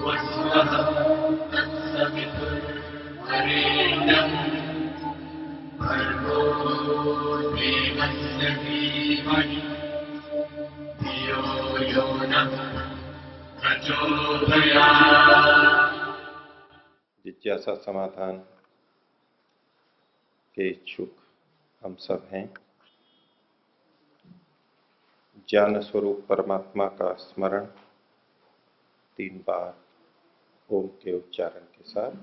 वस्वः तत्सवितुर्वरेण्यम् भर्गो देवस्य धीमहि धियो यो नः प्रचोदयात्। जिज्ञासा समाधान के इच्छुक हम सब हैं। ज्ञान स्वरूप परमात्मा का स्मरण 3 बार ओम के उच्चारण के साथ।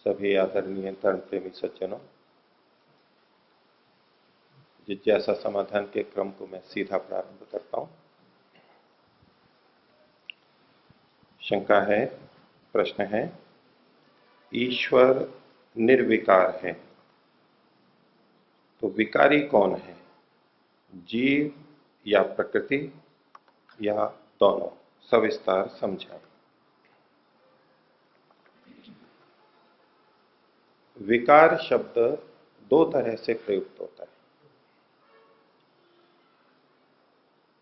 सभी आदरणीय धर्म प्रेमी सज्जनों, जिज्ञासा समाधान के क्रम को मैं सीधा प्रारंभ करता हूं। शंका है, प्रश्न है, ईश्वर निर्विकार है तो विकारी कौन है, जीव या प्रकृति या दोनों? सविस्तार समझाएं। विकार शब्द 2 तरह से प्रयुक्त होता है,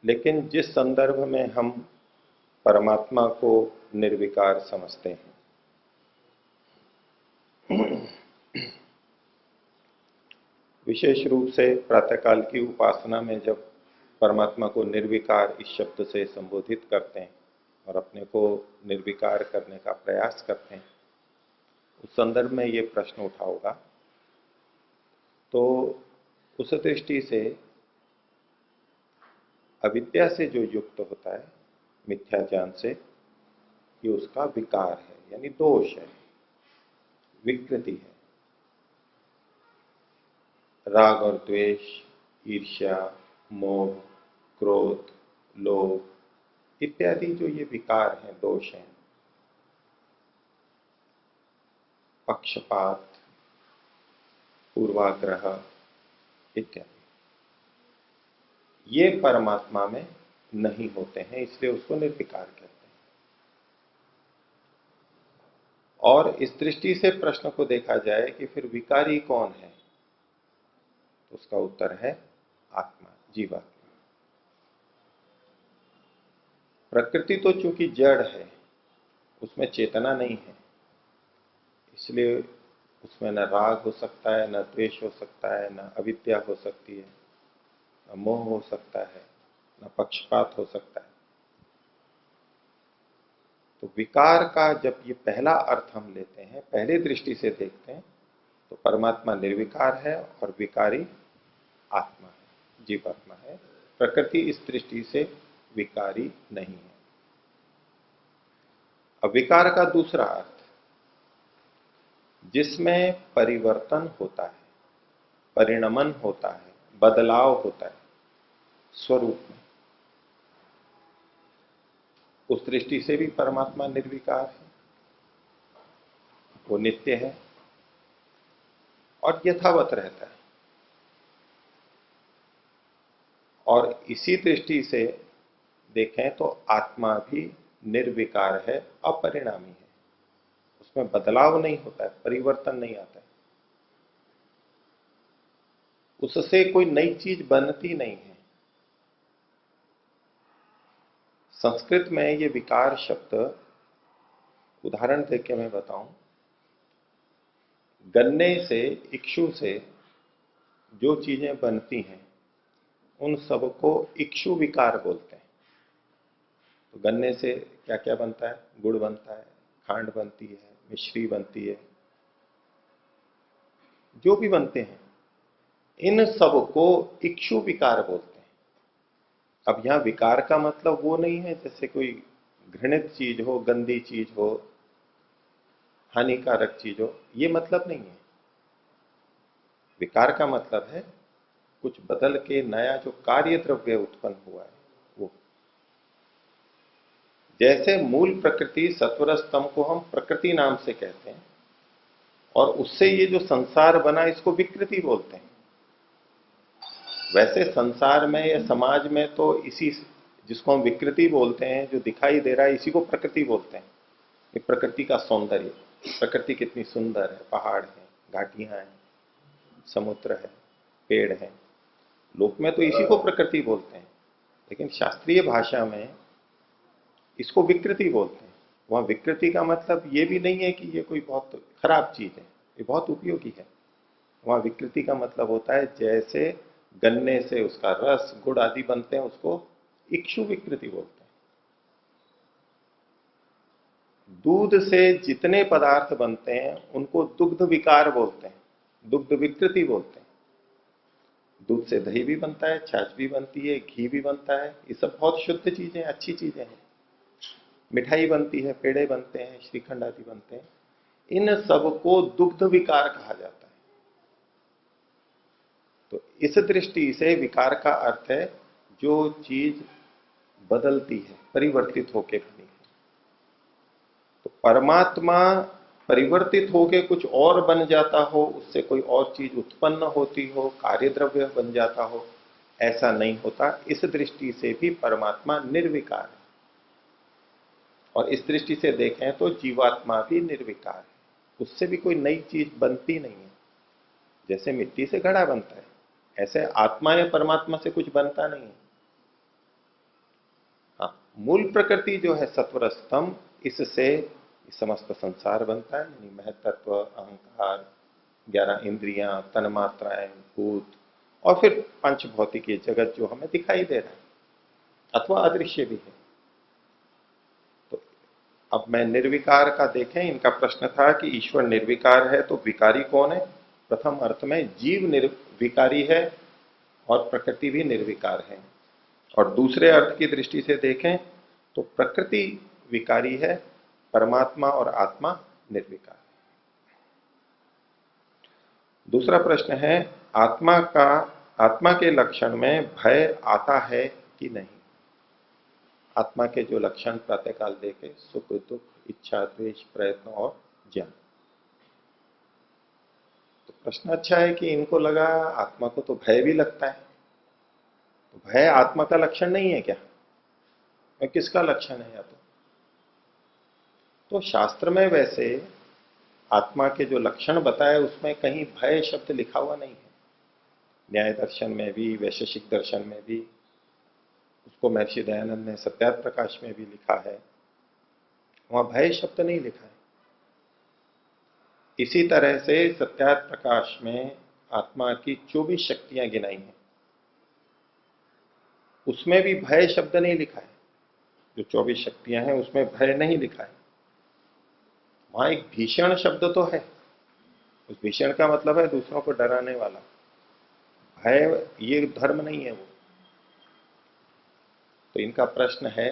लेकिन जिस संदर्भ में हम परमात्मा को निर्विकार समझते हैं, विशेष रूप से प्रातःकाल की उपासना में जब परमात्मा को निर्विकार इस शब्द से संबोधित करते हैं और अपने को निर्विकार करने का प्रयास करते हैं, उस संदर्भ में ये प्रश्न उठा होगा। तो उस दृष्टि से अविद्या से जो युक्त होता है, मिथ्या ज्ञान से, ये उसका विकार है, यानी दोष है, विकृति है। राग और द्वेष, ईर्ष्या, मोह, क्रोध, लोभ इत्यादि जो ये विकार हैं, दोष हैं, पक्षपात, पूर्वाग्रह इत्यादि, ये परमात्मा में नहीं होते हैं, इसलिए उसको निर्विकार कहते हैं। और इस दृष्टि से प्रश्न को देखा जाए कि फिर विकारी कौन है, तो उसका उत्तर है आत्मा, जीवात्मा। प्रकृति तो चूंकि जड़ है, उसमें चेतना नहीं है, इसलिए उसमें न राग हो सकता है, न द्वेष हो सकता है, न अविद्या हो सकती है, न मोह हो सकता है, न पक्षपात हो सकता है। तो विकार का जब ये पहला अर्थ हम लेते हैं, पहले दृष्टि से देखते हैं, तो परमात्मा निर्विकार है और विकारी आत्मा है, जीवात्मा है। प्रकृति इस दृष्टि से विकारी नहीं है। अब विकार का दूसरा अर्थ, जिसमें परिवर्तन होता है, परिणमन होता है, बदलाव होता है स्वरूप में, उस दृष्टि से भी परमात्मा निर्विकार है, वो नित्य है और यथावत रहता है। और इसी दृष्टि से देखें तो आत्मा भी निर्विकार है, अपरिणामी है, उसमें बदलाव नहीं होता है, परिवर्तन नहीं आता है, उससे कोई नई चीज बनती नहीं है। संस्कृत में ये विकार शब्द, उदाहरण देके मैं बताऊं, गन्ने से, इक्षु से जो चीजें बनती हैं उन सबको इक्षु विकार बोलते हैं। तो गन्ने से क्या क्या बनता है? गुड़ बनता है, खांड बनती है, मिश्री बनती है, जो भी बनते हैं, इन सब को इक्षु विकार बोलते हैं। अब यहां विकार का मतलब वो नहीं है जैसे कोई घृणित चीज हो, गंदी चीज हो, हानिकारक चीज हो, ये मतलब नहीं है। विकार का मतलब है कुछ बदल के नया जो कार्य द्रव्य उत्पन्न हुआ है वो। जैसे मूल प्रकृति सत्वर स्तंभ को हम प्रकृति नाम से कहते हैं, और उससे ये जो संसार बना इसको विकृति बोलते हैं। वैसे संसार में या समाज में तो इसी जिसको हम विकृति बोलते हैं, जो दिखाई दे रहा है, इसी को प्रकृति बोलते हैं। ये प्रकृति का सौंदर्य, प्रकृति कितनी सुंदर है, पहाड़ है, घाटियां हैं, समुद्र है, पेड़ है, लोक में तो इसी को प्रकृति बोलते हैं। लेकिन शास्त्रीय भाषा में इसको विकृति बोलते हैं। वहां विकृति का मतलब ये भी नहीं है कि ये कोई बहुत खराब चीज है, ये बहुत उपयोगी है। वहां विकृति का मतलब होता है जैसे गन्ने से उसका रस, गुड़ आदि बनते हैं, उसको इक्षु विकृति बोलते हैं। दूध से जितने पदार्थ बनते हैं उनको दुग्ध विकार बोलते हैं, दुग्ध विकृति बोलते हैं। दूध से दही भी बनता है, छाछ भी बनती है, घी भी बनता है, ये सब बहुत शुद्ध चीजें, अच्छी चीजें हैं। मिठाई बनती है, पेड़े बनते हैं, श्रीखंड आदि बनते हैं, इन सब को दुग्ध विकार कहा जाता है। तो इस दृष्टि से विकार का अर्थ है जो चीज बदलती है, परिवर्तित होकर बनी है। तो परमात्मा परिवर्तित होकर कुछ और बन जाता हो, उससे कोई और चीज उत्पन्न होती हो, कार्य द्रव्य बन जाता हो, ऐसा नहीं होता। इस दृष्टि से भी परमात्मा निर्विकार है। और इस दृष्टि से देखें तो जीवात्मा भी निर्विकार है, उससे भी कोई नई चीज बनती नहीं है। जैसे मिट्टी से घड़ा बनता है, ऐसे आत्मा या परमात्मा से कुछ बनता नहीं है। हाँ, मूल प्रकृति जो है सत्वर स्तंभ, इससे समस्त संसार बनता है, यानी महत्त्व, अहंकार, 11 इंद्रियां, तन्मात्राएं, भूत, और फिर पंच भौतिकी जगत जो हमें दिखाई दे रहा है अथवा अदृश्य भी है। तो अब मैं निर्विकार का देखें, इनका प्रश्न था कि ईश्वर निर्विकार है तो विकारी कौन है। प्रथम अर्थ में जीव निर्विकारी है और प्रकृति भी निर्विकार है। और दूसरे अर्थ की दृष्टि से देखें तो प्रकृति विकारी है, परमात्मा और आत्मा निर्विकार। दूसरा प्रश्न है आत्मा के लक्षण में भय आता है कि नहीं। आत्मा के जो लक्षण प्रातःकाल देखे, सुख दुख, इच्छा द्वेष, प्रयत्न और ज्ञान। तो प्रश्न अच्छा है कि इनको लगा आत्मा को तो भय भी लगता है, तो भय आत्मा का लक्षण नहीं है क्या, और किसका लक्षण है। या तो शास्त्र में वैसे आत्मा के जो लक्षण बताए उसमें कहीं भय शब्द लिखा हुआ नहीं है। न्याय दर्शन में भी, वैशेषिक दर्शन में भी, उसको महर्षि दयानंद ने सत्यार्थ प्रकाश में भी लिखा है, वहां भय शब्द नहीं लिखा है। इसी तरह से सत्यार्थ प्रकाश में आत्मा की 24 शक्तियां गिनाई हैं, उसमें भी भय शब्द नहीं लिखा है। जो 24 शक्तियां हैं उसमें भय नहीं लिखा है। वहां एक भीषण शब्द तो है, उस भीषण का मतलब है दूसरों को डराने वाला। भय ये धर्म नहीं है वो। तो इनका प्रश्न है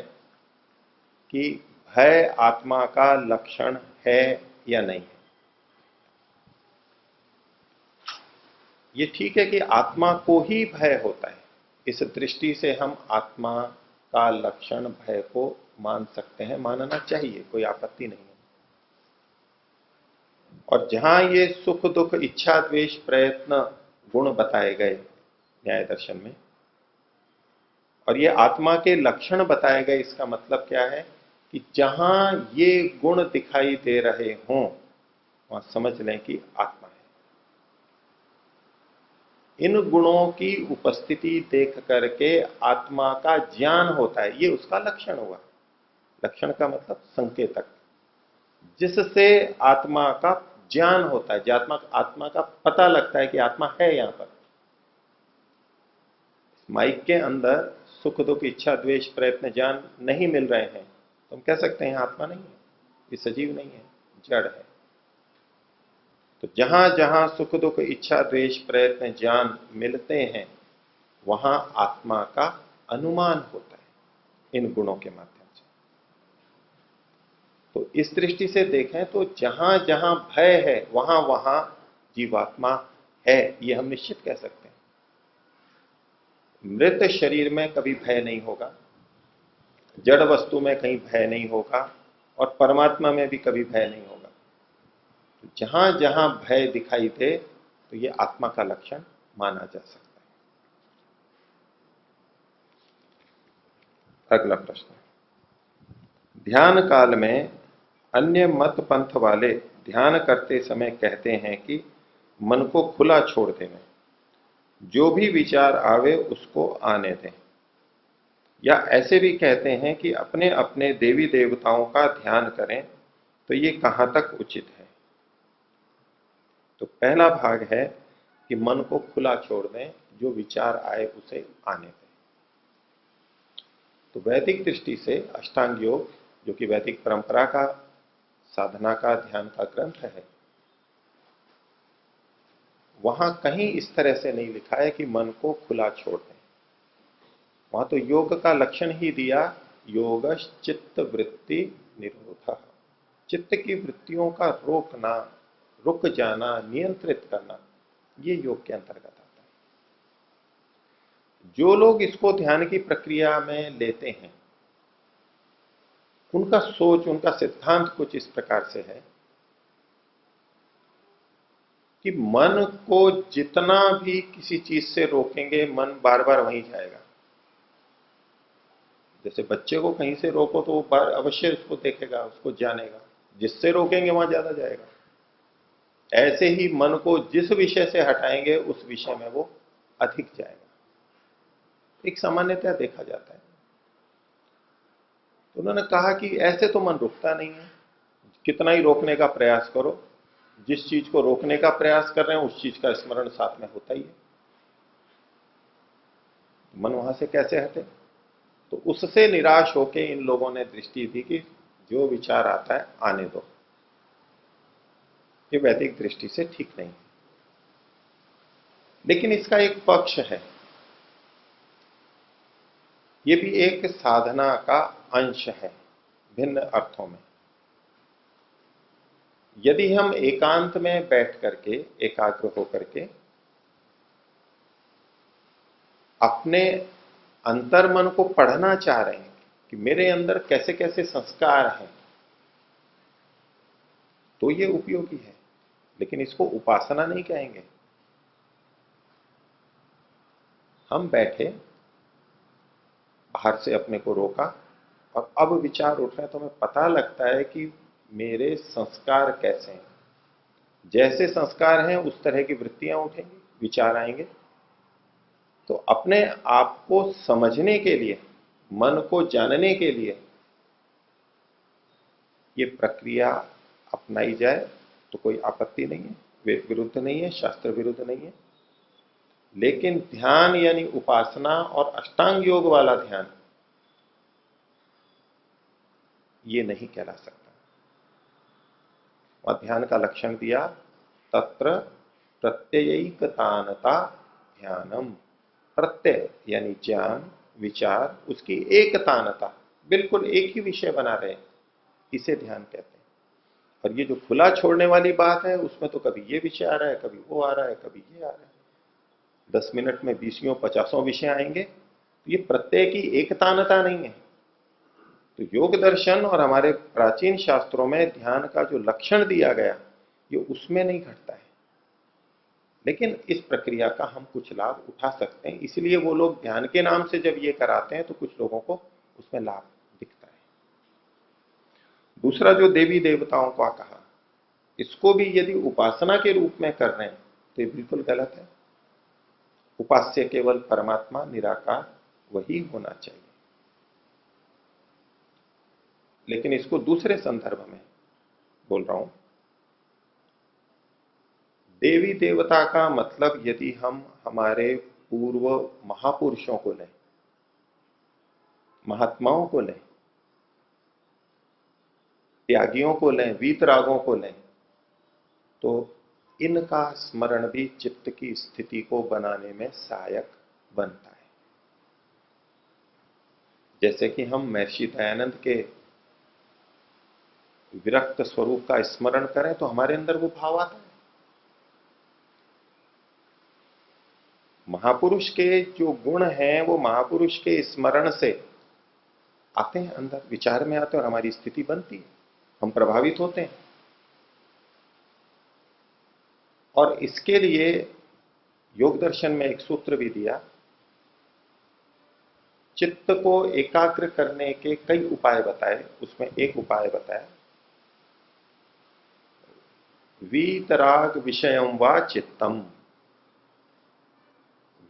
कि भय आत्मा का लक्षण है या नहीं है। ये ठीक है कि आत्मा को ही भय होता है, इस दृष्टि से हम आत्मा का लक्षण भय को मान सकते हैं, मानना चाहिए, कोई आपत्ति नहीं है। और जहां ये सुख दुख, इच्छा द्वेष, प्रयत्न गुण बताए गए न्याय दर्शन में, और ये आत्मा के लक्षण बताए गए, इसका मतलब क्या है कि जहां ये गुण दिखाई दे रहे हों वहां समझ लें कि आत्मा है। इन गुणों की उपस्थिति देख करके आत्मा का ज्ञान होता है, ये उसका लक्षण हुआ। लक्षण का मतलब संकेतक, जिससे आत्मा का ज्ञान होता है, आत्मा का पता लगता है कि आत्मा है। यहां पर माइक के अंदर सुख दुख, इच्छा द्वेष, प्रयत्न, ज्ञान नहीं मिल रहे हैं तो हम कह सकते हैं आत्मा नहीं है। ये सजीव नहीं है, जड़ है। तो जहां जहां सुख दुख इच्छा द्वेष प्रयत्न ज्ञान मिलते हैं वहां आत्मा का अनुमान होता है इन गुणों के माध्यम से। तो इस दृष्टि से देखें तो जहां जहां भय है वहां वहां जीवात्मा है, ये हम निश्चित कह सकते हैं। मृत शरीर में कभी भय नहीं होगा, जड़ वस्तु में कहीं भय नहीं होगा, और परमात्मा में भी कभी भय नहीं होगा। जहां जहां भय दिखाई दे तो ये आत्मा का लक्षण माना जा सकता है। अगला प्रश्न, ध्यान काल में अन्य मत पंथ वाले ध्यान करते समय कहते हैं कि मन को खुला छोड़ देना, जो भी विचार आवे उसको आने दें, या ऐसे भी कहते हैं कि अपने अपने देवी देवताओं का ध्यान करें, तो ये कहां तक उचित है? तो पहला भाग है कि मन को खुला छोड़ दें, जो विचार आए उसे आने दें। तो वैदिक दृष्टि से अष्टांग योग, जो कि वैदिक परंपरा का साधना का ध्यान का ग्रंथ है, वहां कहीं इस तरह से नहीं लिखा है कि मन को खुला छोड़ दें। वहां तो योग का लक्षण ही दिया, योग चित्त वृत्ति निरोध, चित्त की वृत्तियों का रोकना, रुक जाना, नियंत्रित करना, ये योग के अंतर्गत आता है। जो लोग इसको ध्यान की प्रक्रिया में लेते हैं उनका सोच, उनका सिद्धांत कुछ इस प्रकार से है कि मन को जितना भी किसी चीज से रोकेंगे मन बार बार वहीं जाएगा। जैसे बच्चे को कहीं से रोको तो वो बार अवश्य उसको देखेगा, उसको जानेगा, जिससे रोकेंगे वहां ज्यादा जाएगा। ऐसे ही मन को जिस विषय से हटाएंगे उस विषय में वो अधिक जाएगा, एक सामान्यतः देखा जाता है। तो उन्होंने कहा कि ऐसे तो मन रुकता नहीं है, कितना ही रोकने का प्रयास करो, जिस चीज को रोकने का प्रयास कर रहे हैं उस चीज का स्मरण साथ में होता ही है, मन वहां से कैसे हटे? तो उससे निराश होकर इन लोगों ने दृष्टि दी कि जो विचार आता है आने दो। ये वैदिक दृष्टि से ठीक नहीं। लेकिन इसका एक पक्ष है, ये भी एक साधना का अंश है भिन्न अर्थों में। यदि हम एकांत में बैठ करके, एकाग्र होकर के अपने अंतर्मन को पढ़ना चाह रहे हैं कि मेरे अंदर कैसे कैसे संस्कार हैं, तो ये उपयोगी है। लेकिन इसको उपासना नहीं कहेंगे। हम बैठे, बाहर से अपने को रोका, और अब विचार उठ रहे हैं तो हमें पता लगता है कि मेरे संस्कार कैसे हैं। जैसे संस्कार हैं उस तरह की वृत्तियां उठेंगी, विचार आएंगे। तो अपने आप को समझने के लिए, मन को जानने के लिए ये प्रक्रिया अपनाई जाए तो कोई आपत्ति नहीं है, वेद विरुद्ध नहीं है, शास्त्र विरुद्ध नहीं है। लेकिन ध्यान यानी उपासना और अष्टांग योग वाला ध्यान ये नहीं कहला सकता। और ध्यान का लक्षण दिया, तत्र प्रत्ययिकतानता ध्यानम। प्रत्यय यानी ज्ञान, विचार, उसकी एकतानता, बिल्कुल एक ही विषय बना रहे, इसे ध्यान कहते हैं। और ये जो खुला छोड़ने वाली बात है उसमें तो कभी ये विषय आ रहा है, कभी वो आ रहा है, कभी ये आ रहा है। 10 मिनट में 20 50 विषय आएंगे, तो ये प्रत्यय की एकतानता नहीं है। तो योग दर्शन और हमारे प्राचीन शास्त्रों में ध्यान का जो लक्षण दिया गया ये उसमें नहीं घटता है। लेकिन इस प्रक्रिया का हम कुछ लाभ उठा सकते हैं, इसलिए वो लोग ध्यान के नाम से जब ये कराते हैं तो कुछ लोगों को उसमें लाभ दिखता है। दूसरा जो देवी देवताओं का कहा, इसको भी यदि उपासना के रूप में कर रहे हैं तो ये बिल्कुल गलत है। उपास्य केवल परमात्मा निराकार वही होना चाहिए। लेकिन इसको दूसरे संदर्भ में बोल रहा हूं। देवी देवता का मतलब यदि हम हमारे पूर्व महापुरुषों को लें, महात्माओं को लें, त्यागियों को लें, वीतरागों को लें, तो इनका स्मरण भी चित्त की स्थिति को बनाने में सहायक बनता है। जैसे कि हम महर्षि दयानंद के विरक्त स्वरूप का स्मरण करें तो हमारे अंदर वो भाव आता है। महापुरुष के जो गुण हैं वो महापुरुष के स्मरण से आते हैं, अंदर विचार में आते हैं और हमारी स्थिति बनती है, हम प्रभावित होते हैं। और इसके लिए योग दर्शन में एक सूत्र भी दिया, चित्त को एकाग्र करने के कई उपाय बताए, उसमें एक उपाय बताया, वीतराग विषयम वा चित्तम,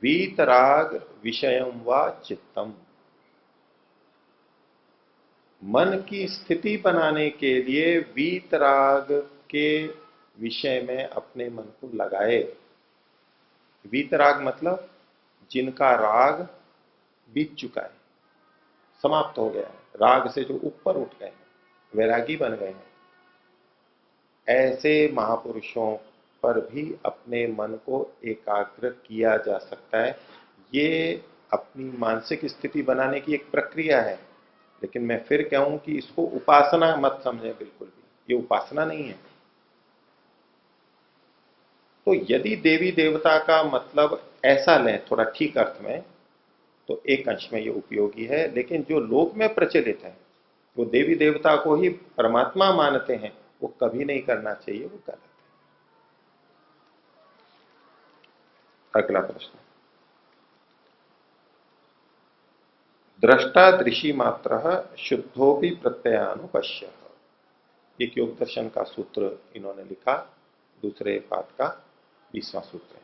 वीतराग विषयम वा चित्तम। मन की स्थिति बनाने के लिए वीतराग के विषय में अपने मन को लगाए। वीतराग मतलब जिनका राग बीत चुका है, समाप्त हो गया है, राग से जो ऊपर उठ गए हैं, वैरागी बन गए हैं, ऐसे महापुरुषों पर भी अपने मन को एकाग्र किया जा सकता है। ये अपनी मानसिक स्थिति बनाने की एक प्रक्रिया है, लेकिन मैं फिर कहूं कि इसको उपासना मत समझें बिल्कुल भी, ये उपासना नहीं है। तो यदि देवी देवता का मतलब ऐसा लें थोड़ा ठीक अर्थ में, तो एक अंश में ये उपयोगी है, लेकिन जो लोक में प्रचलित है वो देवी देवता को ही परमात्मा मानते हैं, वो कभी नहीं करना चाहिए, वो गलत है। अगला प्रश्न, दृष्टा दृषि मात्र शुद्धोपि प्रत्ययानुपश्य। एक योग दर्शन का सूत्र इन्होंने लिखा, दूसरे पाद का 20वां सूत्र है।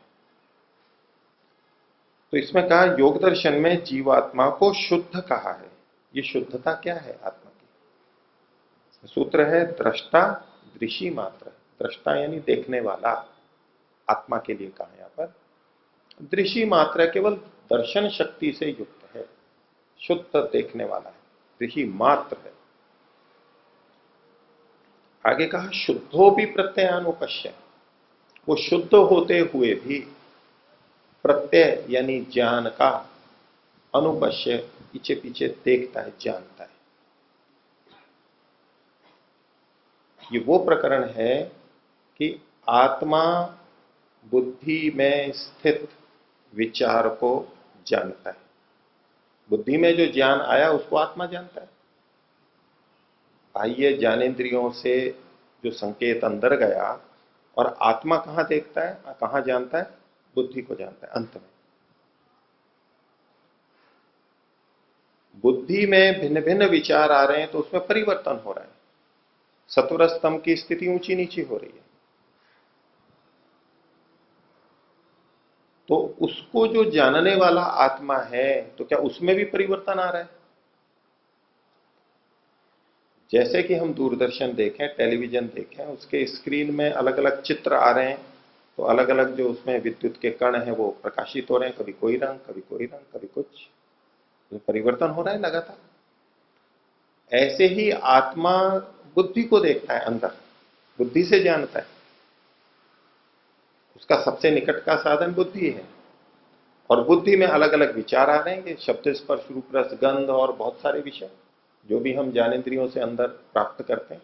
तो इसमें कहा योग दर्शन में जीवात्मा को शुद्ध कहा है। ये शुद्धता क्या है आत्मा की? सूत्र है दृष्टा दृषि मात्र। दृष्टा यानी देखने वाला, आत्मा के लिए कहा यहां पर। दृषि मात्र केवल दर्शन शक्ति से युक्त है, शुद्ध देखने वाला है, दृषि मात्र है। आगे कहा शुद्धो भी प्रत्ययानुपश्य, वो शुद्ध होते हुए भी प्रत्यय यानी ज्ञान का, अनुपश्य पीछे पीछे देखता है, जानता है। ये वो प्रकरण है कि आत्मा बुद्धि में स्थित विचार को जानता है। बुद्धि में जो ज्ञान आया उसको आत्मा जानता है। बाह्य ज्ञानेंद्रियों से जो संकेत अंदर गया, और आत्मा कहां देखता है, कहां जानता है? बुद्धि को जानता है। अंत में बुद्धि में भिन्न भिन्न विचार आ रहे हैं तो उसमें परिवर्तन हो रहा है, सत्वर स्तंभ की स्थिति ऊंची नीची हो रही है। तो उसको जो जानने वाला आत्मा है, तो क्या उसमें भी परिवर्तन आ रहा है? जैसे कि हम दूरदर्शन देखें, टेलीविजन देखें, उसके स्क्रीन में अलग अलग चित्र आ रहे हैं, तो अलग अलग जो उसमें विद्युत के कण हैं वो प्रकाशित हो रहे हैं, कभी कोई रंग, कभी कोई रंग, कभी कुछ, तो परिवर्तन हो रहा है लगातार। ऐसे ही आत्मा बुद्धि को देखता है, अंदर बुद्धि से जानता है। उसका सबसे निकट का साधन बुद्धि है, और बुद्धि में अलग अलग विचार आ रहे हैं, शब्द स्पर्श रूप रस गंध और बहुत सारे विषय जो भी हम ज्ञानेंद्रियों से अंदर प्राप्त करते हैं।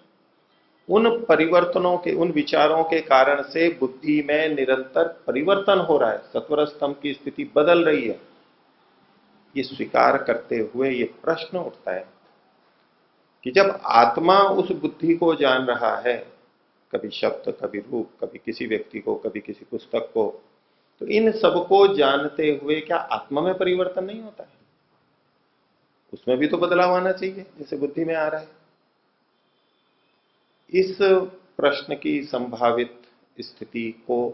उन परिवर्तनों के, उन विचारों के कारण से बुद्धि में निरंतर परिवर्तन हो रहा है, सत्वर स्तंभ की स्थिति बदल रही है। ये स्वीकार करते हुए ये प्रश्न उठता है कि जब आत्मा उस बुद्धि को जान रहा है, कभी शब्द, कभी रूप, कभी किसी व्यक्ति को, कभी किसी पुस्तक को, तो इन सबको जानते हुए क्या आत्मा में परिवर्तन नहीं होता है? उसमें भी तो बदलाव आना चाहिए जैसे बुद्धि में आ रहा है। इस प्रश्न की संभावित स्थिति को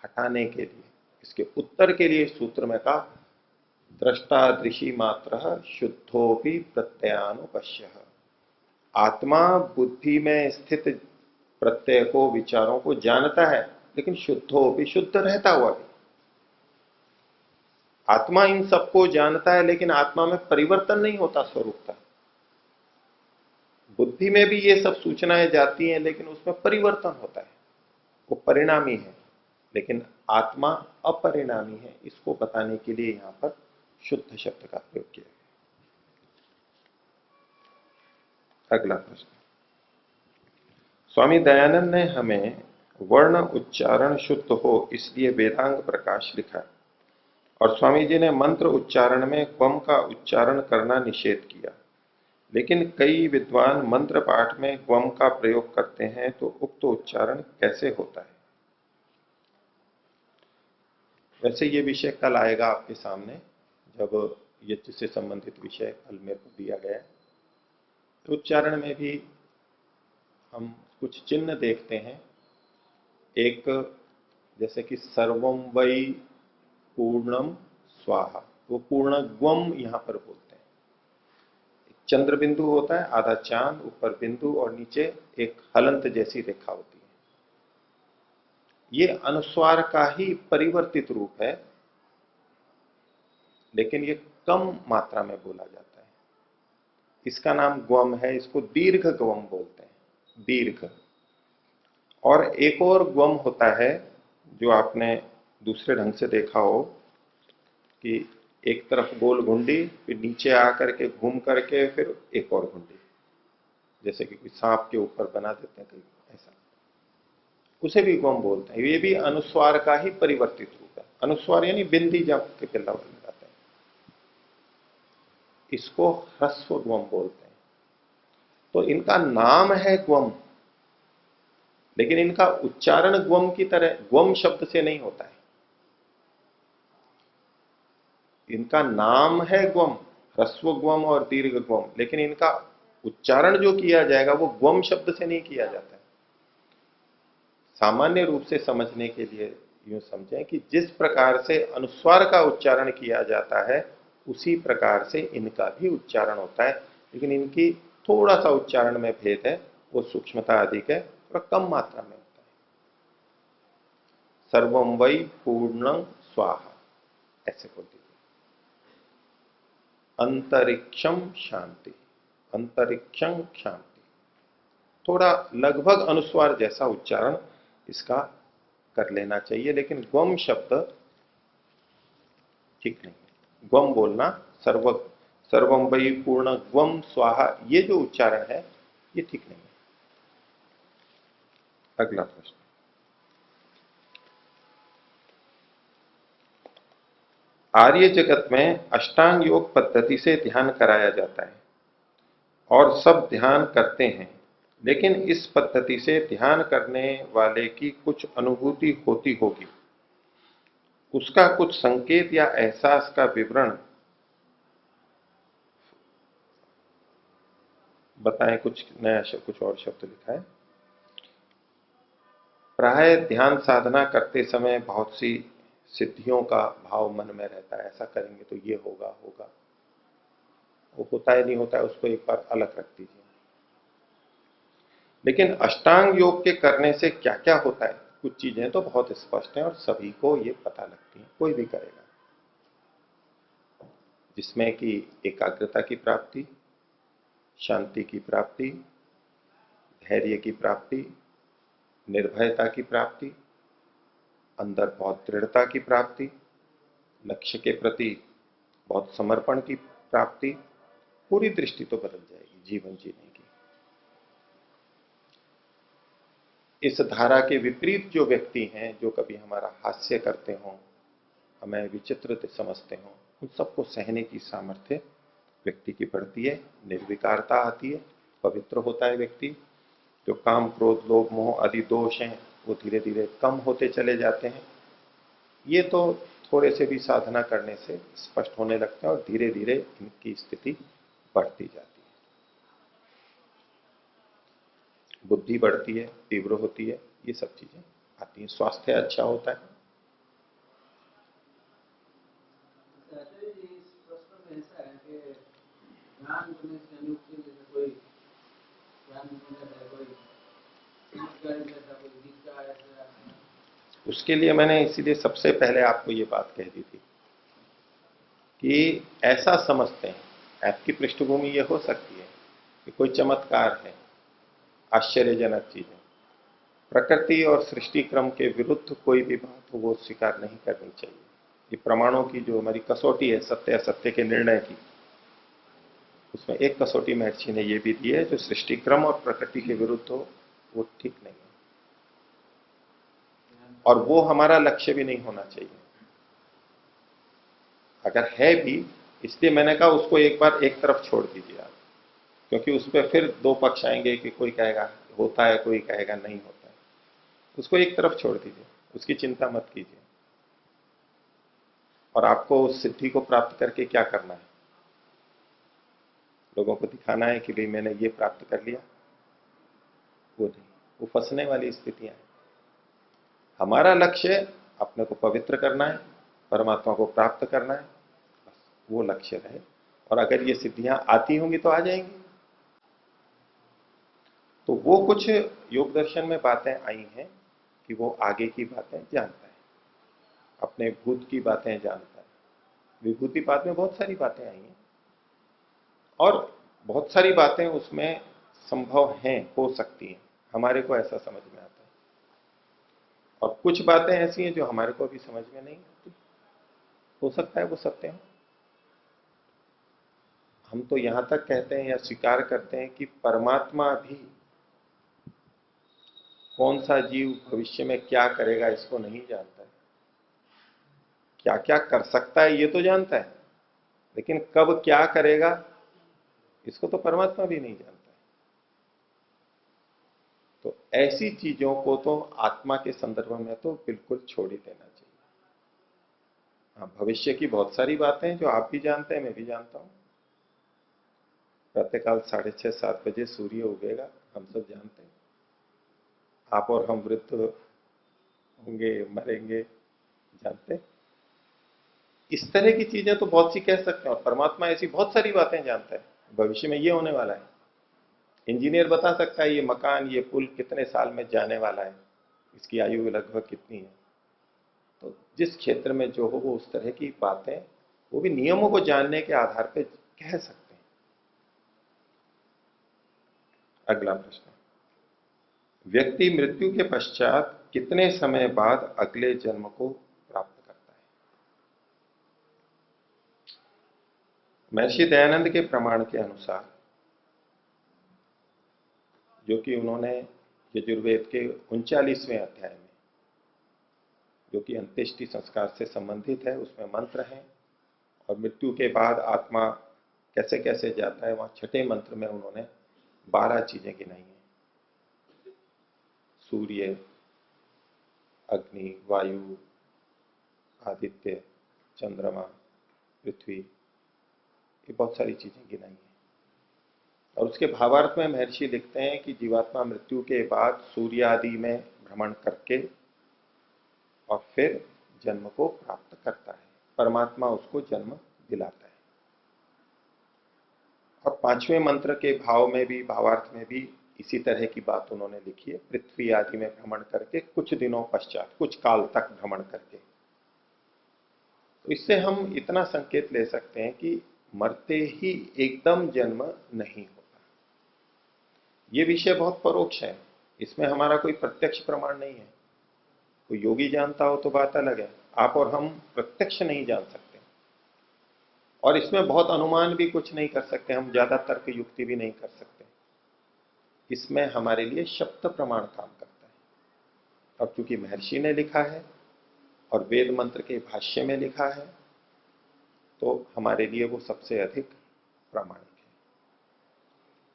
हटाने के लिए, इसके उत्तर के लिए सूत्र में कहा दृष्टा दृषि मात्र शुद्धो भी प्रत्ययानुपश्य। आत्मा बुद्धि में स्थित प्रत्यय को, विचारों को जानता है, लेकिन शुद्धो भी, शुद्ध रहता हुआ भी। आत्मा इन सबको जानता है, लेकिन आत्मा में परिवर्तन नहीं होता स्वरूपता। बुद्धि में भी ये सब सूचनाएं जाती हैं, लेकिन उसमें परिवर्तन होता है, वो परिणामी है। लेकिन आत्मा अपरिणामी है, इसको बताने के लिए यहां पर शुद्ध शब्द का प्रयोग किया गया। अगला प्रश्न, स्वामी दयानंद ने हमें वर्ण उच्चारण शुद्ध हो इसलिए वेदांग प्रकाश लिखा, और स्वामी जी ने मंत्र उच्चारण में क्वम का उच्चारण करना निषेध किया, लेकिन कई विद्वान मंत्र पाठ में क्वम का प्रयोग करते हैं, तो उक्त उच्चारण कैसे होता है? वैसे ये विषय कल आएगा आपके सामने, जब यज्ञ से संबंधित विषय कल मेरे को दिया गया है। तो उच्चारण में भी हम कुछ चिन्ह देखते हैं। एक, जैसे कि सर्वम वै पूर्णम स्वाहा, वो पूर्ण ग्वम यहां पर बोलते हैं। चंद्र बिंदु होता है, आधा चांद, ऊपर बिंदु और नीचे एक हलंत जैसी रेखा होती है। ये अनुस्वार का ही परिवर्तित रूप है, लेकिन ये कम मात्रा में बोला जाता है। इसका नाम ग्वम है, इसको दीर्घ ग्वम बोलते हैं, दीर्घ। और एक और ग्वम होता है जो आपने दूसरे ढंग से देखा हो, कि एक तरफ गोल घुंडी, फिर नीचे आकर के घूम करके फिर एक और घुंडी, जैसे कि सांप के ऊपर बना देते हैं कहीं, ऐसा, उसे भी ग्वम बोलते हैं। ये भी अनुस्वार का ही परिवर्तित रूप है। अनुस्वार यानी बिंदी जब के पिल्ला लगाते हैं, इसको ह्रस्व ग्वम बोलते हैं। तो इनका नाम है ग्वम, लेकिन इनका उच्चारण ग्वम की तरह ग्वम शब्द से नहीं होता है। इनका नाम है ग्वम, ह्रस्व ग्वम और दीर्घ ग्वम, लेकिन इनका उच्चारण जो किया जाएगा वो ग्वम शब्द से नहीं किया जाता है। सामान्य रूप से समझने के लिए यूं समझें कि जिस प्रकार से अनुस्वार का उच्चारण किया जाता है, उसी प्रकार से इनका भी उच्चारण होता है, लेकिन इनकी थोड़ा सा उच्चारण में भेद है, वो सूक्ष्मता अधिक है, थोड़ा कम मात्रा में होता है। सर्वम वै पूर्णं स्वाहा, ऐसे बोल दीजिए। अंतरिक्षम शांति, अंतरिक्षं शांति, थोड़ा लगभग अनुस्वार जैसा उच्चारण इसका कर लेना चाहिए, लेकिन ग्वम शब्द ठीक नहीं है। ग्वम बोलना, सर्वम वै पूर्ण ग्वम स्वाहा, ये जो उच्चारण है ये ठीक नहीं है। अगला प्रश्न, आर्य जगत में अष्टांग योग पद्धति से ध्यान कराया जाता है और सब ध्यान करते हैं, लेकिन इस पद्धति से ध्यान करने वाले की कुछ अनुभूति होती होगी, उसका कुछ संकेत या एहसास का विवरण बताएं। कुछ नया शब्द, कुछ और शब्द लिखा है। प्राय ध्यान साधना करते समय बहुत सी सिद्धियों का भाव मन में रहता है, ऐसा करेंगे तो ये होगा होगा, वो होता है नहीं होता है, उसको एक बार अलग रख दीजिए। लेकिन अष्टांग योग के करने से क्या क्या होता है, कुछ चीजें तो बहुत स्पष्ट हैं और सभी को ये पता लगती हैं, कोई भी करेगा, जिसमें कि एकाग्रता की प्राप्ति, शांति की प्राप्ति, धैर्य की प्राप्ति, निर्भयता की प्राप्ति, अंदर बहुत दृढ़ता की प्राप्ति, लक्ष्य के प्रति बहुत समर्पण की प्राप्ति, पूरी दृष्टि तो बदल जाएगी जीवन जीने की। इस धारा के विपरीत जो व्यक्ति हैं, जो कभी हमारा हास्य करते हों, हमें विचित्र समझते हों, उन सबको सहने की सामर्थ्य व्यक्ति की बढ़ती है, निर्विकारता आती है, पवित्र होता है व्यक्ति। जो काम क्रोध लोभ मोह आदि दोष हैं वो धीरे धीरे कम होते चले जाते हैं। ये तो थोड़े से भी साधना करने से स्पष्ट होने लगते हैं और धीरे धीरे इनकी स्थिति बढ़ती जाती है, बुद्धि बढ़ती है, तीव्र होती है, ये सब चीजें आती हैं, स्वास्थ्य अच्छा होता है। उसके लिए मैंने इसीलिए सबसे पहले आपको ये बात कह दी थी कि ऐसा समझते हैं, आपकी पृष्ठभूमि ये हो सकती है कि कोई चमत्कार है, आश्चर्यजनक चीज है। प्रकृति और सृष्टि क्रम के विरुद्ध कोई भी बात हो वो स्वीकार नहीं करनी चाहिए। ये प्रमाणों की जो हमारी कसौटी है सत्य असत्य के निर्णय की, उसमें एक कसौटी महर्षि ने ये भी दी है, जो सृष्टि क्रम और प्रकृति के विरुद्ध हो वो ठीक नहीं है, और वो हमारा लक्ष्य भी नहीं होना चाहिए। अगर है भी, इसलिए मैंने कहा उसको एक बार एक तरफ छोड़ दीजिए आप, क्योंकि उस पर फिर दो पक्ष आएंगे कि कोई कहेगा होता है, कोई कहेगा नहीं होता है। उसको एक तरफ छोड़ दीजिए, उसकी चिंता मत कीजिए। और आपको उस सिद्धि को प्राप्त करके क्या करना है? लोगों को दिखाना है कि भाई मैंने ये प्राप्त कर लिया, वो नहीं, वो फंसने वाली स्थितियां हैं। हमारा लक्ष्य अपने को पवित्र करना है, परमात्मा को प्राप्त करना है, बस वो लक्ष्य रहे। और अगर ये सिद्धियां आती होंगी तो आ जाएंगी। तो वो कुछ योग दर्शन में बातें आई हैं कि वो आगे की बातें जानता है, अपने भूत की बातें जानता है। विभूति पाद में बहुत सारी बातें आई हैं, और बहुत सारी बातें उसमें संभव हैं, हो सकती हैं, हमारे को ऐसा समझ में आता है। और कुछ बातें ऐसी हैं जो हमारे को भी समझ में नहीं आती, हो सकता है वो सत्य हो। हम तो यहां तक कहते हैं या स्वीकार करते हैं कि परमात्मा भी कौन सा जीव भविष्य में क्या करेगा इसको नहीं जानता है। क्या क्या कर सकता है ये तो जानता है, लेकिन कब क्या करेगा इसको तो परमात्मा भी नहीं जानता है। तो ऐसी चीजों को तो आत्मा के संदर्भ में तो बिल्कुल छोड़ ही देना चाहिए। हाँ, भविष्य की बहुत सारी बातें हैं जो आप भी जानते हैं, मैं भी जानता हूं। प्रातःकाल 6:30-7 बजे सूर्य उगेगा, हम सब जानते हैं। आप और हम वृद्ध होंगे, मरेंगे, जानते हैं। इस तरह की चीजें तो बहुत सी कह सकते हैं, और परमात्मा ऐसी बहुत सारी बातें जानता है। भविष्य में ये होने वाला है, इंजीनियर बता सकता है ये मकान, ये पुल कितने साल में जाने वाला है, इसकी आयु लगभग कितनी है। तो जिस क्षेत्र में जो हो वो उस तरह की बातें, वो भी नियमों को जानने के आधार पर कह सकते हैं। अगला प्रश्न, व्यक्ति मृत्यु के पश्चात कितने समय बाद अगले जन्म को प्राप्त करता है? महर्षि दयानंद के प्रमाण के अनुसार, जो कि उन्होंने यजुर्वेद के 39वें अध्याय में, जो कि अंत्येष्टि संस्कार से संबंधित है, उसमें मंत्र हैं, और मृत्यु के बाद आत्मा कैसे कैसे जाता है, वहां छठे मंत्र में उन्होंने 12 चीजें गिनाई हैं। सूर्य, अग्नि, वायु, आदित्य, चंद्रमा, पृथ्वी, ये बहुत सारी चीजें गिनाई हैं। और उसके भावार्थ में महर्षि लिखते हैं कि जीवात्मा मृत्यु के बाद सूर्य आदि में भ्रमण करके और फिर जन्म को प्राप्त करता है, परमात्मा उसको जन्म दिलाता है। और 5वें मंत्र के भाव में भी, भावार्थ में भी इसी तरह की बात उन्होंने लिखी है, पृथ्वी आदि में भ्रमण करके कुछ दिनों पश्चात, कुछ काल तक भ्रमण करके। तो इससे हम इतना संकेत ले सकते हैं कि मरते ही एकदम जन्म नहीं होता। ये विषय बहुत परोक्ष है, इसमें हमारा कोई प्रत्यक्ष प्रमाण नहीं है। कोई योगी जानता हो तो बात अलग है, आप और हम प्रत्यक्ष नहीं जान सकते, और इसमें बहुत अनुमान भी कुछ नहीं कर सकते, हम ज्यादा तर्क युक्ति भी नहीं कर सकते। इसमें हमारे लिए शब्द प्रमाण काम करता है। और चूंकि महर्षि ने लिखा है और वेद मंत्र के भाष्य में लिखा है, तो हमारे लिए वो सबसे अधिक प्रामाणिक है।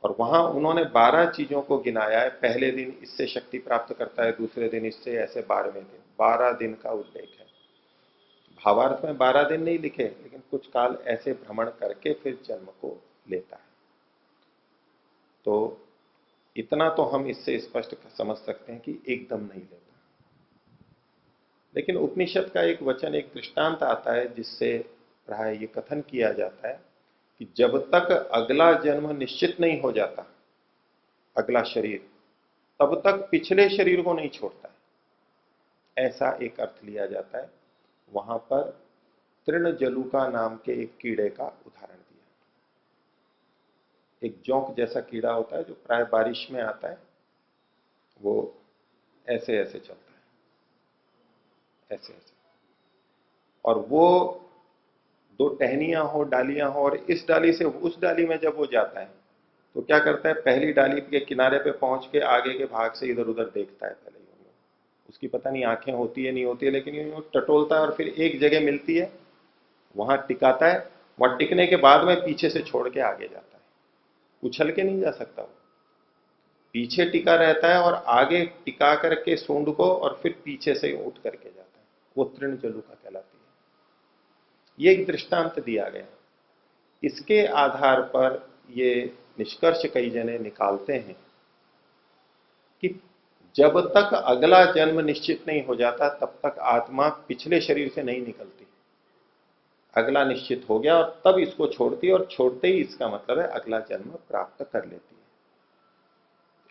और वहां उन्होंने 12 चीजों को गिनाया है। पहले दिन इससे शक्ति प्राप्त करता है, दूसरे दिन इससे, ऐसे 12वें दिन, 12 दिन का उल्लेख है। भावार्थ में 12 दिन नहीं लिखे, लेकिन कुछ काल ऐसे भ्रमण करके फिर जन्म को लेता है। तो इतना तो हम इससे स्पष्ट समझ सकते हैं कि एकदम नहीं लेता। लेकिन उपनिषद का एक वचन, एक दृष्टांत आता है जिससे प्राय ये कथन किया जाता है कि जब तक अगला जन्म निश्चित नहीं हो जाता, अगला शरीर, तब तक पिछले शरीर को नहीं छोड़ता है, ऐसा एक अर्थ लिया जाता है। वहां पर तृण जलुका नाम के एक कीड़े का उदाहरण दिया। एक जोंक जैसा कीड़ा होता है जो प्राय बारिश में आता है, वो ऐसे ऐसे चलता है, ऐसे ऐसे, और वो दो टहनियां हो, डालियां हो, और इस डाली से उस डाली में जब वो जाता है तो क्या करता है, पहली डाली के किनारे पे पहुंच के आगे के भाग से इधर उधर देखता है पहले यूं। उसकी पता नहीं आंखें होती है नहीं होती है, लेकिन यूं टटोलता है और फिर एक जगह मिलती है वहां टिकाता है, वहां टिकने के बाद में पीछे से छोड़ के आगे जाता है। उछल के नहीं जा सकता, वो पीछे टिका रहता है और आगे टिका करके सूंड को और फिर पीछे से उठ करके जाता है। वो तृणजलुका कहलाती है। ये एक दृष्टांत दिया गया। इसके आधार पर ये निष्कर्ष कई जने निकालते हैं कि जब तक अगला जन्म निश्चित नहीं हो जाता तब तक आत्मा पिछले शरीर से नहीं निकलती। अगला निश्चित हो गया और तब इसको छोड़ती है, और छोड़ते ही इसका मतलब है अगला जन्म प्राप्त कर लेती है।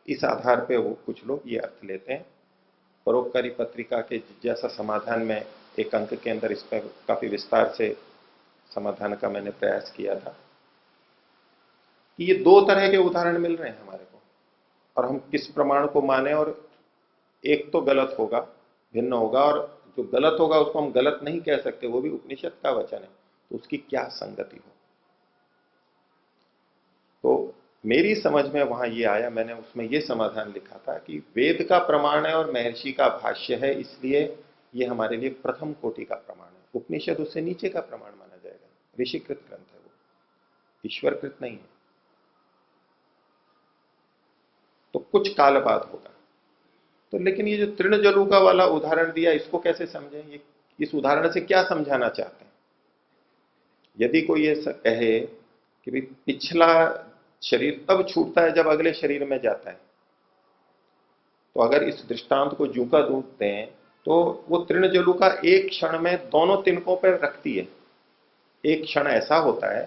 इस आधार पे वो कुछ लोग ये अर्थ लेते हैं। परोपकारी पत्रिका के जैसा समाधान में एक अंक के अंदर इस पर काफी विस्तार से समाधान का मैंने प्रयास किया था कि ये दो तरह के उदाहरण मिल रहे हैं हमारे को, और हम किस प्रमाण को माने, और एक तो गलत होगा, भिन्न होगा, और जो गलत होगा उसको हम गलत नहीं कह सकते, वो भी उपनिषद का वचन है, तो उसकी क्या संगति हो। तो मेरी समझ में वहां ये आया, मैंने उसमें ये समाधान लिखा था कि वेद का प्रमाण है और महर्षि का भाष्य है, इसलिए ये हमारे लिए प्रथम कोटि का प्रमाण है। उपनिषद उससे नीचे का प्रमाण माना जाएगा, ऋषिकृत ग्रंथ है वो, ईश्वरकृत नहीं है। तो कुछ काल बाद होगा। तो लेकिन ये जो तृणजलुका वाला उदाहरण दिया, इसको कैसे समझें, ये इस उदाहरण से क्या समझाना चाहते हैं। यदि कोई ये कहे कि भाई पिछला शरीर तब छूटता है जब अगले शरीर में जाता है, तो अगर इस दृष्टांत को जू का दूध दें तो वो तृणजलुका एक क्षण में दोनों तिनकों पर रखती है। एक क्षण ऐसा होता है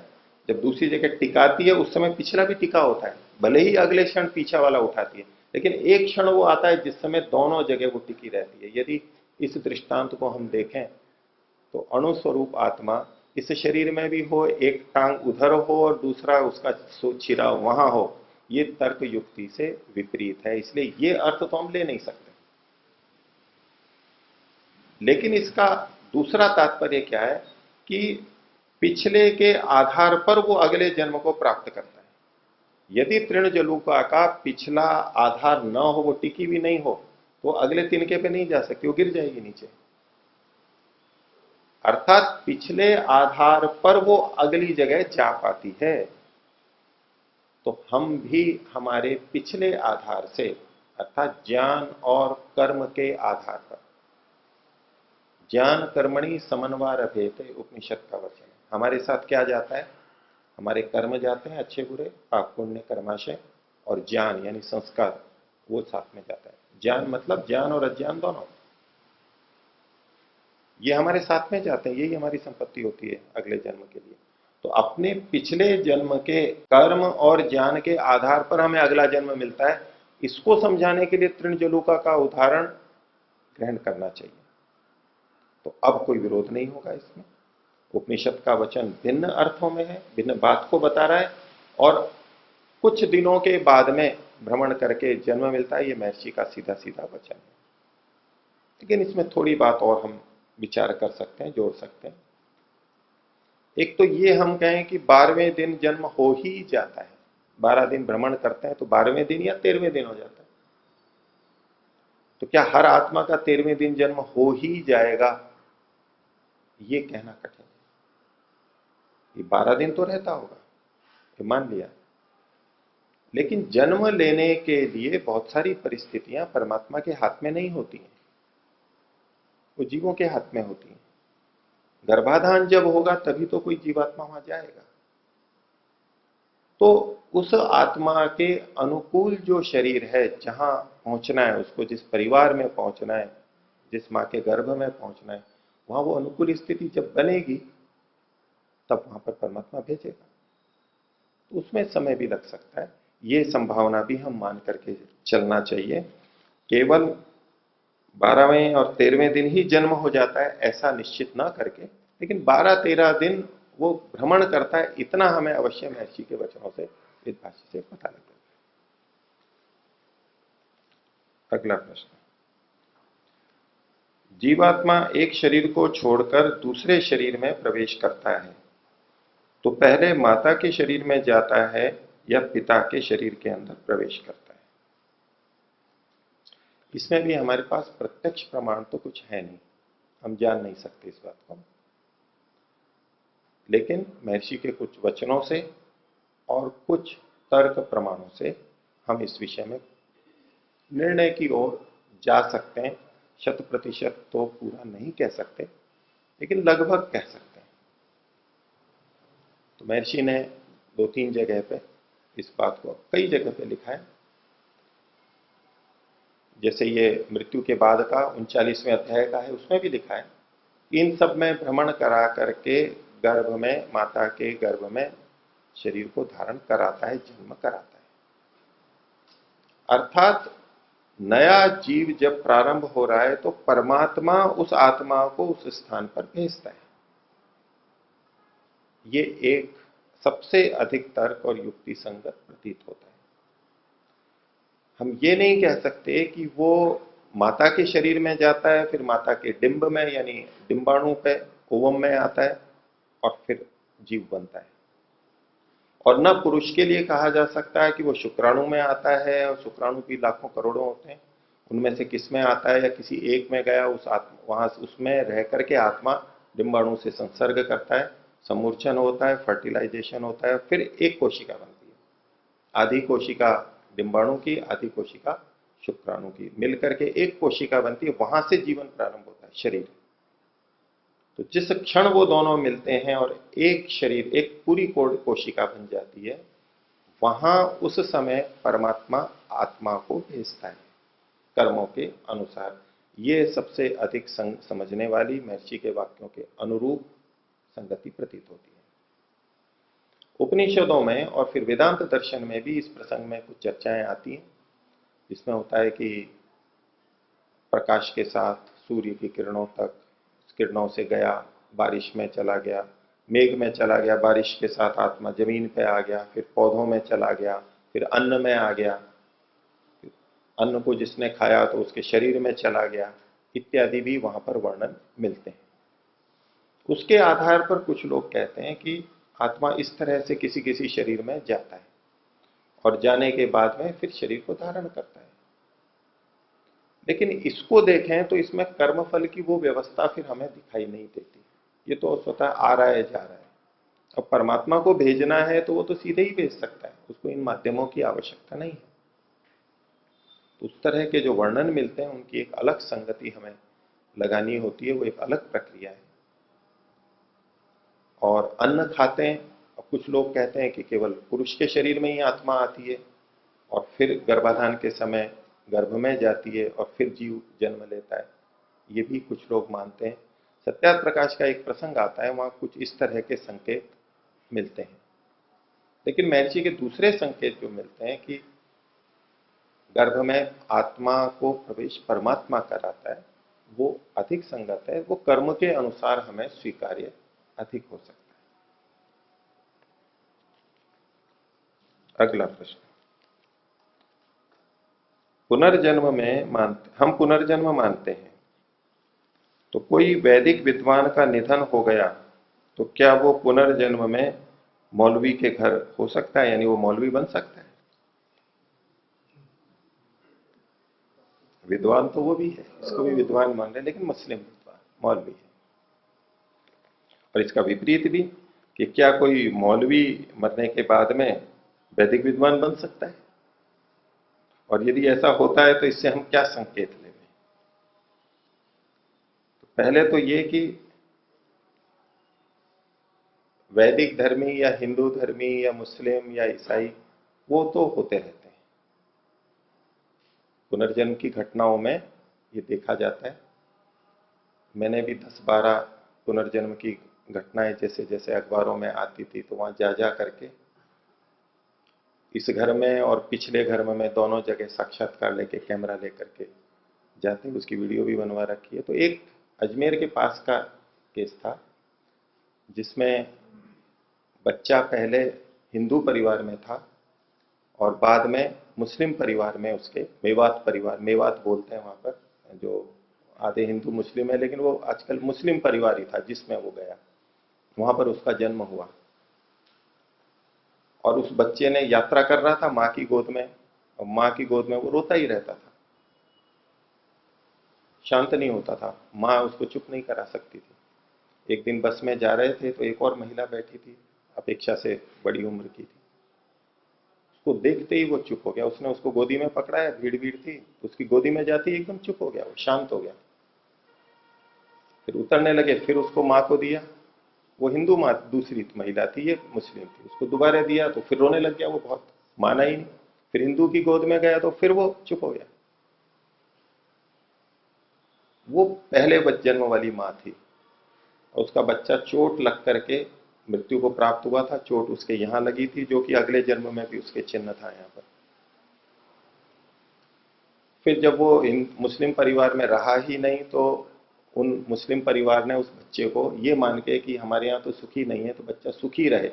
जब दूसरी जगह टिकाती है, उस समय पिछला भी टिका होता है, भले ही अगले क्षण पीछा वाला उठाती है, लेकिन एक क्षण वो आता है जिस समय दोनों जगह वो टिकी रहती है। यदि इस दृष्टांत को हम देखें तो अणुस्वरूप आत्मा इस शरीर में भी हो, एक टांग उधर हो और दूसरा उसका छिरा वहां हो, ये तर्क युक्ति से विपरीत है, इसलिए ये अर्थ तो हम ले नहीं सकते। लेकिन इसका दूसरा तात्पर्य क्या है कि पिछले के आधार पर वो अगले जन्म को प्राप्त करता है। यदि तृणजलुका का पिछला आधार न हो, वो टिकी भी नहीं हो, तो अगले तिनके पे नहीं जा सकती, वो गिर जाएगी नीचे। अर्थात पिछले आधार पर वो अगली जगह जा पाती है। तो हम भी हमारे पिछले आधार से, अर्थात ज्ञान और कर्म के आधार पर, ज्ञान कर्मणि समन्वय भेद उपनिषद का वचन है, हमारे साथ क्या जाता है, हमारे कर्म जाते हैं अच्छे बुरे, पाप पुण्य कर्माशय, और ज्ञान यानी संस्कार वो साथ में जाता है। ज्ञान मतलब ज्ञान और अज्ञान दोनों, ये हमारे साथ में जाते हैं, यही हमारी संपत्ति होती है अगले जन्म के लिए। तो अपने पिछले जन्म के कर्म और ज्ञान के आधार पर हमें अगला जन्म मिलता है। इसको समझाने के लिए तृणजलुका का उदाहरण ग्रहण करना चाहिए। तो अब कोई विरोध नहीं होगा इसमें। उपनिषद का वचन भिन्न अर्थों में है, भिन्न बात को बता रहा है, और कुछ दिनों के बाद में भ्रमण करके जन्म मिलता है, ये महर्षि का सीधा सीधा वचन है। लेकिन इसमें थोड़ी बात और हम विचार कर सकते हैं, जोड़ सकते हैं। एक तो ये हम कहें कि 12वें दिन जन्म हो ही जाता है, 12 दिन भ्रमण करते हैं तो 12वें दिन या 13वें दिन हो जाता है। तो क्या हर आत्मा का 13वें दिन जन्म हो ही जाएगा, ये कहना कठिन है। ये 12 दिन तो रहता होगा, ये मान लिया, लेकिन जन्म लेने के लिए बहुत सारी परिस्थितियां परमात्मा के हाथ में नहीं होती हैं, वो जीवों के हाथ में होती हैं। गर्भाधान जब होगा तभी तो कोई जीवात्मा वहां जाएगा। तो उस आत्मा के अनुकूल जो शरीर है, जहां पहुंचना है उसको, जिस परिवार में पहुंचना है, जिस मां के गर्भ में पहुंचना है, वहां वो अनुकूल स्थिति जब बनेगी तब वहां पर परमात्मा भेजेगा। तो उसमें समय भी लग सकता है, ये संभावना भी हम मान करके चलना चाहिए। केवल 12वें और 13वें दिन ही जन्म हो जाता है ऐसा निश्चित ना करके, लेकिन 12-13 दिन वो भ्रमण करता है, इतना हमें अवश्य महर्षि के वचनों से वेद भाष्य से पता लग जाता है। अगला प्रश्न, जीवात्मा एक शरीर को छोड़कर दूसरे शरीर में प्रवेश करता है तो पहले माता के शरीर में जाता है या पिता के शरीर के अंदर प्रवेश करता है? इसमें भी हमारे पास प्रत्यक्ष प्रमाण तो कुछ है नहीं, हम जान नहीं सकते इस बात को, लेकिन महर्षि के कुछ वचनों से और कुछ तर्क प्रमाणों से हम इस विषय में निर्णय की ओर जा सकते हैं। 100% तो पूरा नहीं कह सकते, लेकिन लगभग कह सकते हैं। तो महर्षि ने 2-3 जगह पे इस बात को कई जगह पे लिखा है। जैसे ये मृत्यु के बाद का 39वें अध्याय का है, उसमें भी लिखा है, इन सब में भ्रमण करा करके गर्भ में, माता के गर्भ में शरीर को धारण कराता है, जन्म कराता है। अर्थात नया जीव जब प्रारंभ हो रहा है तो परमात्मा उस आत्मा को उस स्थान पर भेजता है। ये एक सबसे अधिक तर्क और युक्ति संगत प्रतीत होता है। हम ये नहीं कह सकते कि वो माता के शरीर में जाता है, फिर माता के डिंब में यानी डिंबाणु पे, ओवम में आता है और फिर जीव बनता है। और न पुरुष के लिए कहा जा सकता है कि वो शुक्राणु में आता है, और शुक्राणु भी लाखों करोड़ों होते हैं, उनमें से किस में आता है या किसी एक में गया, उस आत्मा वहां उसमें रह करके आत्मा डिंबाणु से संसर्ग करता है, समूर्छन होता है, फर्टिलाइजेशन होता है, फिर एक कोशिका बनती है। आधी कोशिका डिंबाणु की, आधी कोशिका शुक्राणु की, मिलकर के एक कोशिका बनती है, वहां से जीवन प्रारंभ होता है, शरीर। तो जिस क्षण वो दोनों मिलते हैं और एक शरीर, एक पूरी कोशिका बन जाती है, वहां उस समय परमात्मा आत्मा को भेजता है कर्मों के अनुसार। ये सबसे अधिक समझने वाली, महर्षि के वाक्यों के अनुरूप संगति प्रतीत होती है। उपनिषदों में और फिर वेदांत दर्शन में भी इस प्रसंग में कुछ चर्चाएं आती हैं, जिसमें होता है कि प्रकाश के साथ सूर्य की किरणों तक, किरणों से गया, बारिश में चला गया, मेघ में चला गया, बारिश के साथ आत्मा जमीन पे आ गया, फिर पौधों में चला गया, फिर अन्न में आ गया, अन्न को जिसने खाया तो उसके शरीर में चला गया, इत्यादि भी वहां पर वर्णन मिलते हैं। उसके आधार पर कुछ लोग कहते हैं कि आत्मा इस तरह से किसी किसी शरीर में जाता है और जाने के बाद में फिर शरीर को धारण करता है। लेकिन इसको देखें तो इसमें कर्मफल की वो व्यवस्था फिर हमें दिखाई नहीं देती। ये तो स्वतः आ रहा है, जा रहा है। अब परमात्मा को भेजना है तो वो तो सीधे ही भेज सकता है, उसको इन माध्यमों की आवश्यकता नहीं है। उस तरह के जो वर्णन मिलते हैं उनकी एक अलग संगति हमें लगानी होती है, वो एक अलग प्रक्रिया है। और अन्न खाते हैं, अब कुछ लोग कहते हैं कि केवल पुरुष के शरीर में ही आत्मा आती है और फिर गर्भाधान के समय गर्भ में जाती है और फिर जीव जन्म लेता है, ये भी कुछ लोग मानते हैं। सत्यार्थ प्रकाश का एक प्रसंग आता है, वहां कुछ इस तरह के संकेत मिलते हैं। लेकिन महर्षि के दूसरे संकेत जो मिलते हैं कि गर्भ में आत्मा को प्रवेश परमात्मा कराता है, वो अधिक संगत है, वो कर्म के अनुसार हमें स्वीकार्य अधिक हो सकता है। अगला प्रश्न, पुनर्जन्म में हम पुनर्जन्म मानते हैं, तो कोई वैदिक विद्वान का निधन हो गया तो क्या वो पुनर्जन्म में मौलवी के घर हो सकता है, यानी वो मौलवी बन सकता है? विद्वान तो वो भी है, इसको भी विद्वान मान रहे, लेकिन मुस्लिम विद्वान मौलवी है। और इसका विपरीत भी कि क्या कोई मौलवी मरने के बाद में वैदिक विद्वान बन सकता है? और यदि ऐसा होता है तो इससे हम क्या संकेत लेंगे? तो पहले तो ये कि वैदिक धर्मी या हिंदू धर्मी या मुस्लिम या ईसाई, वो तो होते रहते हैं। पुनर्जन्म की घटनाओं में ये देखा जाता है। मैंने भी 10-12 पुनर्जन्म की घटनाएं जैसे जैसे अखबारों में आती थी तो वहां जा जा करके इस घर में और पिछले घर में, मैं दोनों जगह साक्षात्कार लेके, कैमरा लेकर के जाते हैं, उसकी वीडियो भी बनवा रखी है। तो एक अजमेर के पास का केस था जिसमें बच्चा पहले हिंदू परिवार में था और बाद में मुस्लिम परिवार में उसके, मेवात परिवार, मेवात बोलते हैं वहाँ पर, जो आधे हिंदू मुस्लिम है, लेकिन वो आजकल मुस्लिम परिवार ही था जिसमें वो गया, वहाँ पर उसका जन्म हुआ। और उस बच्चे ने यात्रा कर रहा था माँ की गोद में, और माँ की गोद में वो रोता ही रहता था, शांत नहीं होता था, माँ उसको चुप नहीं करा सकती थी। एक दिन बस में जा रहे थे तो एक और महिला बैठी थी, अपेक्षा से बड़ी उम्र की थी, उसको देखते ही वो चुप हो गया। उसने उसको गोदी में पकड़ाया, भीड़ भीड़ थी, उसकी गोदी में जाती ही एकदम चुप हो गया, वो शांत हो गया। फिर उतरने लगे, फिर उसको माँ को दिया, वो हिंदू माँ दूसरी महिला थी, ये मुस्लिम थी, उसको दोबारा दिया तो फिर रोने लग गया वो, बहुत माना ही नहीं। फिर हिंदू की गोद में गया तो फिर वो चुप हो गया। वो पहले जन्म वाली माँ थी, और उसका बच्चा चोट लग करके मृत्यु को प्राप्त हुआ था। चोट उसके यहां लगी थी, जो कि अगले जन्म में भी उसके चिन्ह था यहां पर। फिर जब वो मुस्लिम परिवार में रहा ही नहीं, तो उन मुस्लिम परिवार ने उस बच्चे को ये मान के कि हमारे यहाँ तो सुखी नहीं है तो बच्चा सुखी रहे,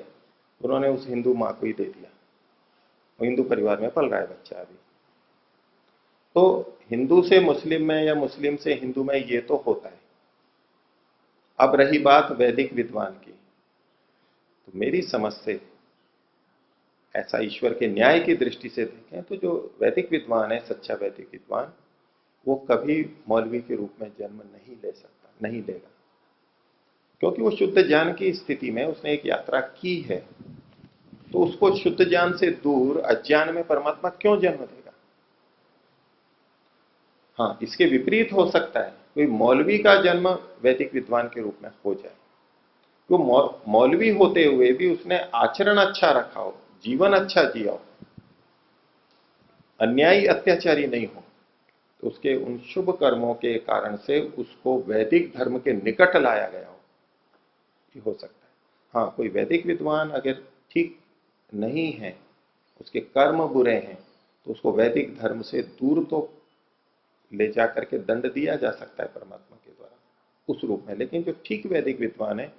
उन्होंने उस हिंदू माँ को ही दे दिया। वो हिंदू परिवार में पल रहा है बच्चा अभी। तो हिंदू से मुस्लिम में या मुस्लिम से हिंदू में ये तो होता है। अब रही बात वैदिक विद्वान की, तो मेरी समझ से ऐसा ईश्वर के न्याय की दृष्टि से देखें तो जो वैदिक विद्वान है, सच्चा वैदिक विद्वान, वो कभी मौलवी के रूप में जन्म नहीं ले सकता, नहीं लेगा, क्योंकि वो शुद्ध ज्ञान की स्थिति में उसने एक यात्रा की है। तो उसको शुद्ध ज्ञान से दूर अज्ञान में परमात्मा क्यों जन्म देगा? हाँ, इसके विपरीत हो सकता है, कोई मौलवी का जन्म वैदिक विद्वान के रूप में हो जाए, तो मौलवी होते हुए भी उसने आचरण अच्छा रखा हो, जीवन अच्छा जिया हो, अन्यायी अत्याचारी नहीं हो, तो उसके उन शुभ कर्मों के कारण से उसको वैदिक धर्म के निकट लाया गया हो, ये हो सकता है। हाँ, कोई वैदिक विद्वान अगर ठीक नहीं है, उसके कर्म बुरे हैं, तो उसको वैदिक धर्म से दूर तो ले जा करके दंड दिया जा सकता है परमात्मा के द्वारा उस रूप में। लेकिन जो ठीक वैदिक विद्वान है,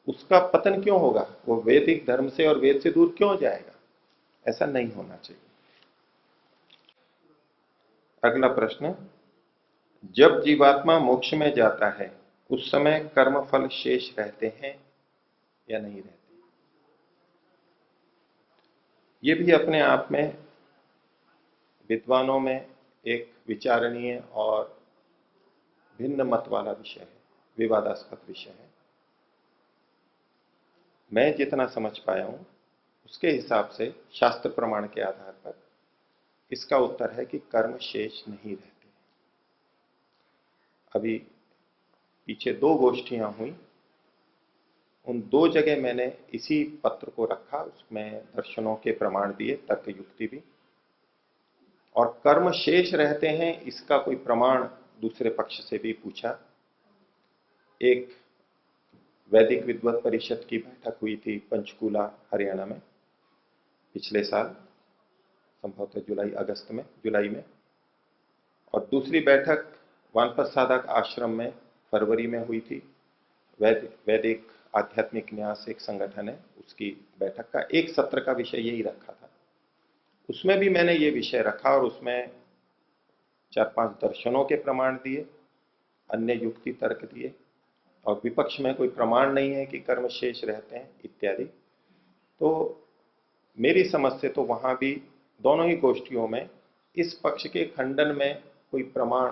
उसका पतन क्यों होगा? वो वैदिक धर्म से और वेद से दूर क्यों जाएगा? ऐसा नहीं होना चाहिए। अगला प्रश्न, जब जीवात्मा मोक्ष में जाता है उस समय कर्म फल शेष रहते हैं या नहीं रहते? ये भी अपने आप में विद्वानों में एक विचारणीय और भिन्न मत वाला विषय है, विवादास्पद विषय है। मैं जितना समझ पाया हूं उसके हिसाब से शास्त्र प्रमाण के आधार पर इसका उत्तर है कि कर्म शेष नहीं रहते। अभी पीछे दो गोष्ठियां हुई, उन दो जगह मैंने इसी पत्र को रखा, उसमें दर्शनों के प्रमाण दिए, तर्क युक्ति भी, और कर्म शेष रहते हैं इसका कोई प्रमाण दूसरे पक्ष से भी पूछा। एक वैदिक विद्वत परिषद की बैठक हुई थी पंचकूला हरियाणा में पिछले साल, संभवतः जुलाई में, और दूसरी बैठक वानप्रस्थ साधक आश्रम में फरवरी में हुई थी। वैदिक आध्यात्मिक न्यास एक संगठन है, उसकी बैठक का एक सत्र का विषय यही रखा था। उसमें भी मैंने ये विषय रखा और उसमें 4-5 दर्शनों के प्रमाण दिए, अन्य युक्ति तर्क दिए, और विपक्ष में कोई प्रमाण नहीं है कि कर्म शेष रहते हैं इत्यादि। तो मेरी समझ से तो वहां भी दोनों ही गोष्ठियों में इस पक्ष के खंडन में कोई प्रमाण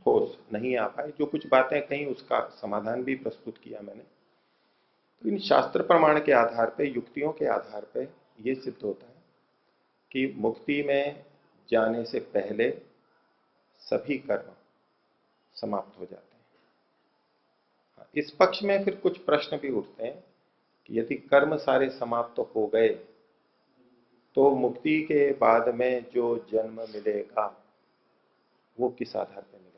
ठोस नहीं आ पाए। जो कुछ बातें कहीं उसका समाधान भी प्रस्तुत किया मैंने। तो इन शास्त्र प्रमाण के आधार पर, युक्तियों के आधार पर यह सिद्ध होता है कि मुक्ति में जाने से पहले सभी कर्म समाप्त हो जाते हैं। इस पक्ष में फिर कुछ प्रश्न भी उठते हैं कि यदि कर्म सारे समाप्त हो गए तो मुक्ति के बाद में जो जन्म मिलेगा वो किस आधार पर मिलेगा?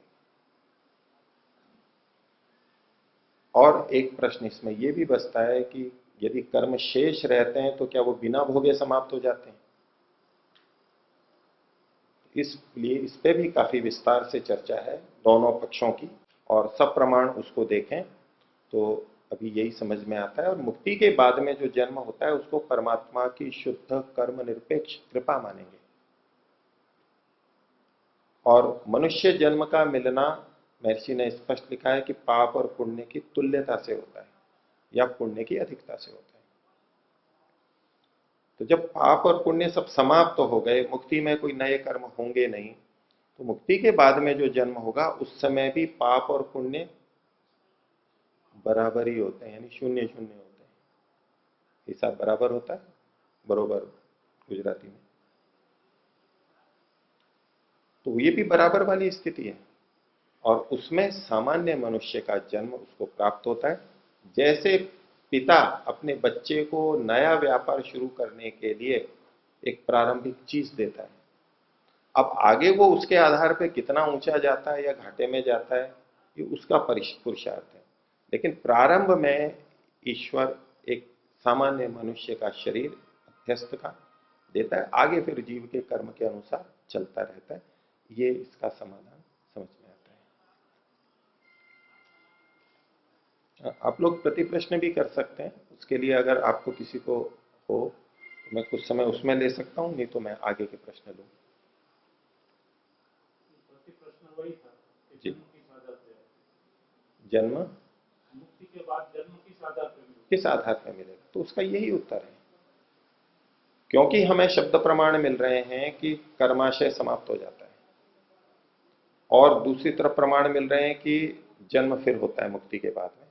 और एक प्रश्न इसमें यह भी बचता है कि यदि कर्म शेष रहते हैं तो क्या वो बिना भोगे समाप्त हो जाते हैं? इसलिए इस पे भी काफी विस्तार से चर्चा है दोनों पक्षों की, और सब प्रमाण उसको देखें तो अभी यही समझ में आता है। और मुक्ति के बाद में जो जन्म होता है उसको परमात्मा की शुद्ध कर्म निरपेक्ष कृपा मानेंगे। और मनुष्य जन्म का मिलना महर्षि ने स्पष्ट लिखा है कि पाप और पुण्य की तुल्यता से होता है या पुण्य की अधिकता से होता है। तो जब पाप और पुण्य सब समाप्त तो हो गए, मुक्ति में कोई नए कर्म होंगे नहीं, तो मुक्ति के बाद में जो जन्म होगा उस समय भी पाप और पुण्य बराबर ही होते हैं, यानी शून्य शून्य होते हैं। हिसाब बराबर होता है, बरोबर गुजराती में। तो ये भी बराबर वाली स्थिति है। और उसमें सामान्य मनुष्य का जन्म उसको प्राप्त होता है। जैसे पिता अपने बच्चे को नया व्यापार शुरू करने के लिए एक प्रारंभिक चीज देता है, अब आगे वो उसके आधार पे कितना ऊंचा जाता है या घाटे में जाता है ये उसका पुरुषार्थ है। लेकिन प्रारंभ में ईश्वर एक सामान्य मनुष्य का शरीर अध्यस्त का देता है, आगे फिर जीव के कर्म के अनुसार चलता रहता है। ये इसका समाधान समझ में आता है। आप लोग प्रति प्रश्न भी कर सकते हैं, उसके लिए अगर आपको किसी को हो तो मैं कुछ समय उसमें ले सकता हूं, नहीं तो मैं आगे के प्रश्न लूँ। प्रश्न वही था कि जी। जन्म किस आधार पे है? जन्म मुक्ति के बाद जन्म किस आधार पे मिलेगा? किस आधार पर मिलेगा, तो उसका यही उत्तर है। क्योंकि हमें शब्द प्रमाण मिल रहे हैं कि कर्माशय समाप्त हो जाता है, और दूसरी तरफ प्रमाण मिल रहे हैं कि जन्म फिर होता है मुक्ति के बाद में,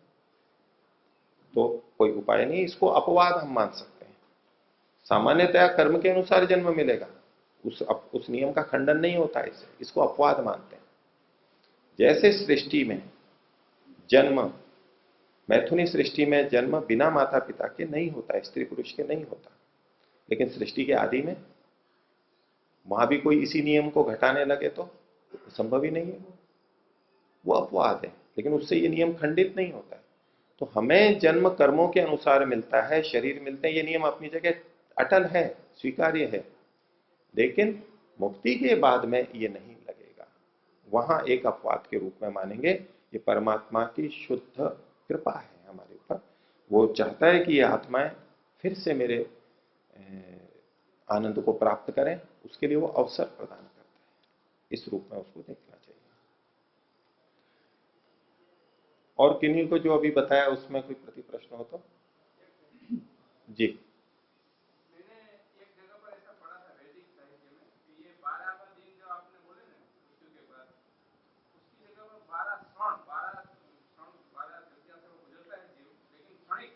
तो कोई उपाय नहीं, इसको अपवाद हम मान सकते हैं। सामान्यतया कर्म के अनुसार जन्म मिलेगा, उस नियम का खंडन नहीं होता है, इसको अपवाद मानते हैं। जैसे सृष्टि में जन्म, मैथुनी सृष्टि में जन्म बिना माता पिता के नहीं होता है, स्त्री पुरुष के नहीं होता, लेकिन सृष्टि के आदि में वहां भी कोई इसी नियम को घटाने लगे तो संभव ही नहीं है, वो अपवाद है, लेकिन उससे ये नियम खंडित नहीं होता है। तो हमें जन्म कर्मों के अनुसार मिलता है, शरीर मिलते हैं, ये नियम अपनी जगह अटल है, स्वीकार्य है। लेकिन मुक्ति के बाद में ये नहीं लगेगा, वहां एक अपवाद के रूप में मानेंगे। ये परमात्मा की शुद्ध कृपा है हमारे ऊपर, वो चाहता है कि ये आत्माएं फिर से मेरे आनंद को प्राप्त करें, उसके लिए वो अवसर प्रदान करता है। इस रूप में उसको देखना चाहिए। और किन्हीं को जो अभी बताया उसमें कोई प्रति प्रश्न हो तो जी। मैंने एक जगह पर ऐसा पढ़ा था वैदिक साहित्य में कि ये 12 दिन जो आपने बोले ना मृत्यु के बाद, उसकी जगह पर 12 क्षण 12 जगह से वो गुजरता है जीव, लेकिन क्षणिक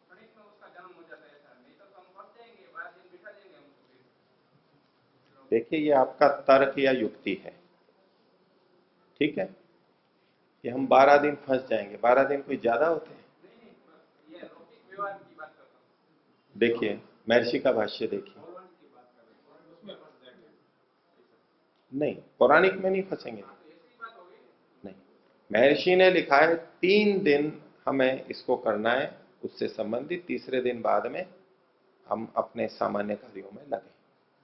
क्षणिक में उसका जन्म हो जाता है। ऐसा नहीं तो हम फंस जाएंगे, 12 दिन बिठा देंगे हमको फिर। देखिए ये आपका तर्क या युक्ति है, ठीक है, कि हम 12 दिन फंस जाएंगे। 12 दिन कोई ज्यादा होते हैं? नहीं, ये लौकिक व्यवहार की बात करता हूँ, देखिए महर्षि का भाष्य देखिए। पौराणिक की बात कर रहे हैं, उसमें फंस जाएंगे। नहीं, पौराणिक में नहीं फंसेंगे। हाँ, तो ऐसी बात होगी। नहीं, महर्षि ने लिखा है 3 दिन हमें इसको करना है, उससे संबंधित तीसरे दिन बाद में हम अपने सामान्य कार्यों में लगे।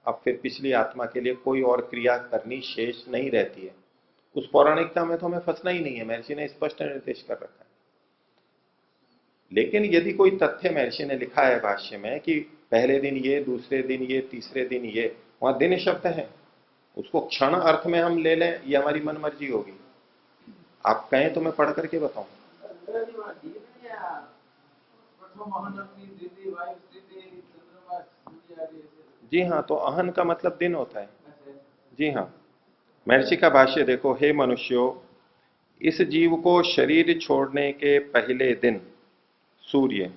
अब फिर पिछली आत्मा के लिए कोई और क्रिया करनी शेष नहीं रहती है। उस पौराणिकता में तो हमें फंसना ही नहीं है, महर्षि ने स्पष्ट निर्देश कर रखा है। लेकिन यदि कोई तथ्य महर्षि ने लिखा है भाष्य में कि पहले दिन ये, दूसरे दिन ये, तीसरे दिन ये, वहां दिन शब्द है, उसको क्षण अर्थ में हम ले लें, ये हमारी मन मर्जी होगी। आप कहें तो मैं पढ़ करके बताऊं। जी हाँ, तो अहन का मतलब दिन होता है। जी हाँ, महर्षि का भाष्य देखो। हे मनुष्यों, इस जीव को शरीर छोड़ने के पहले दिन सूर्य,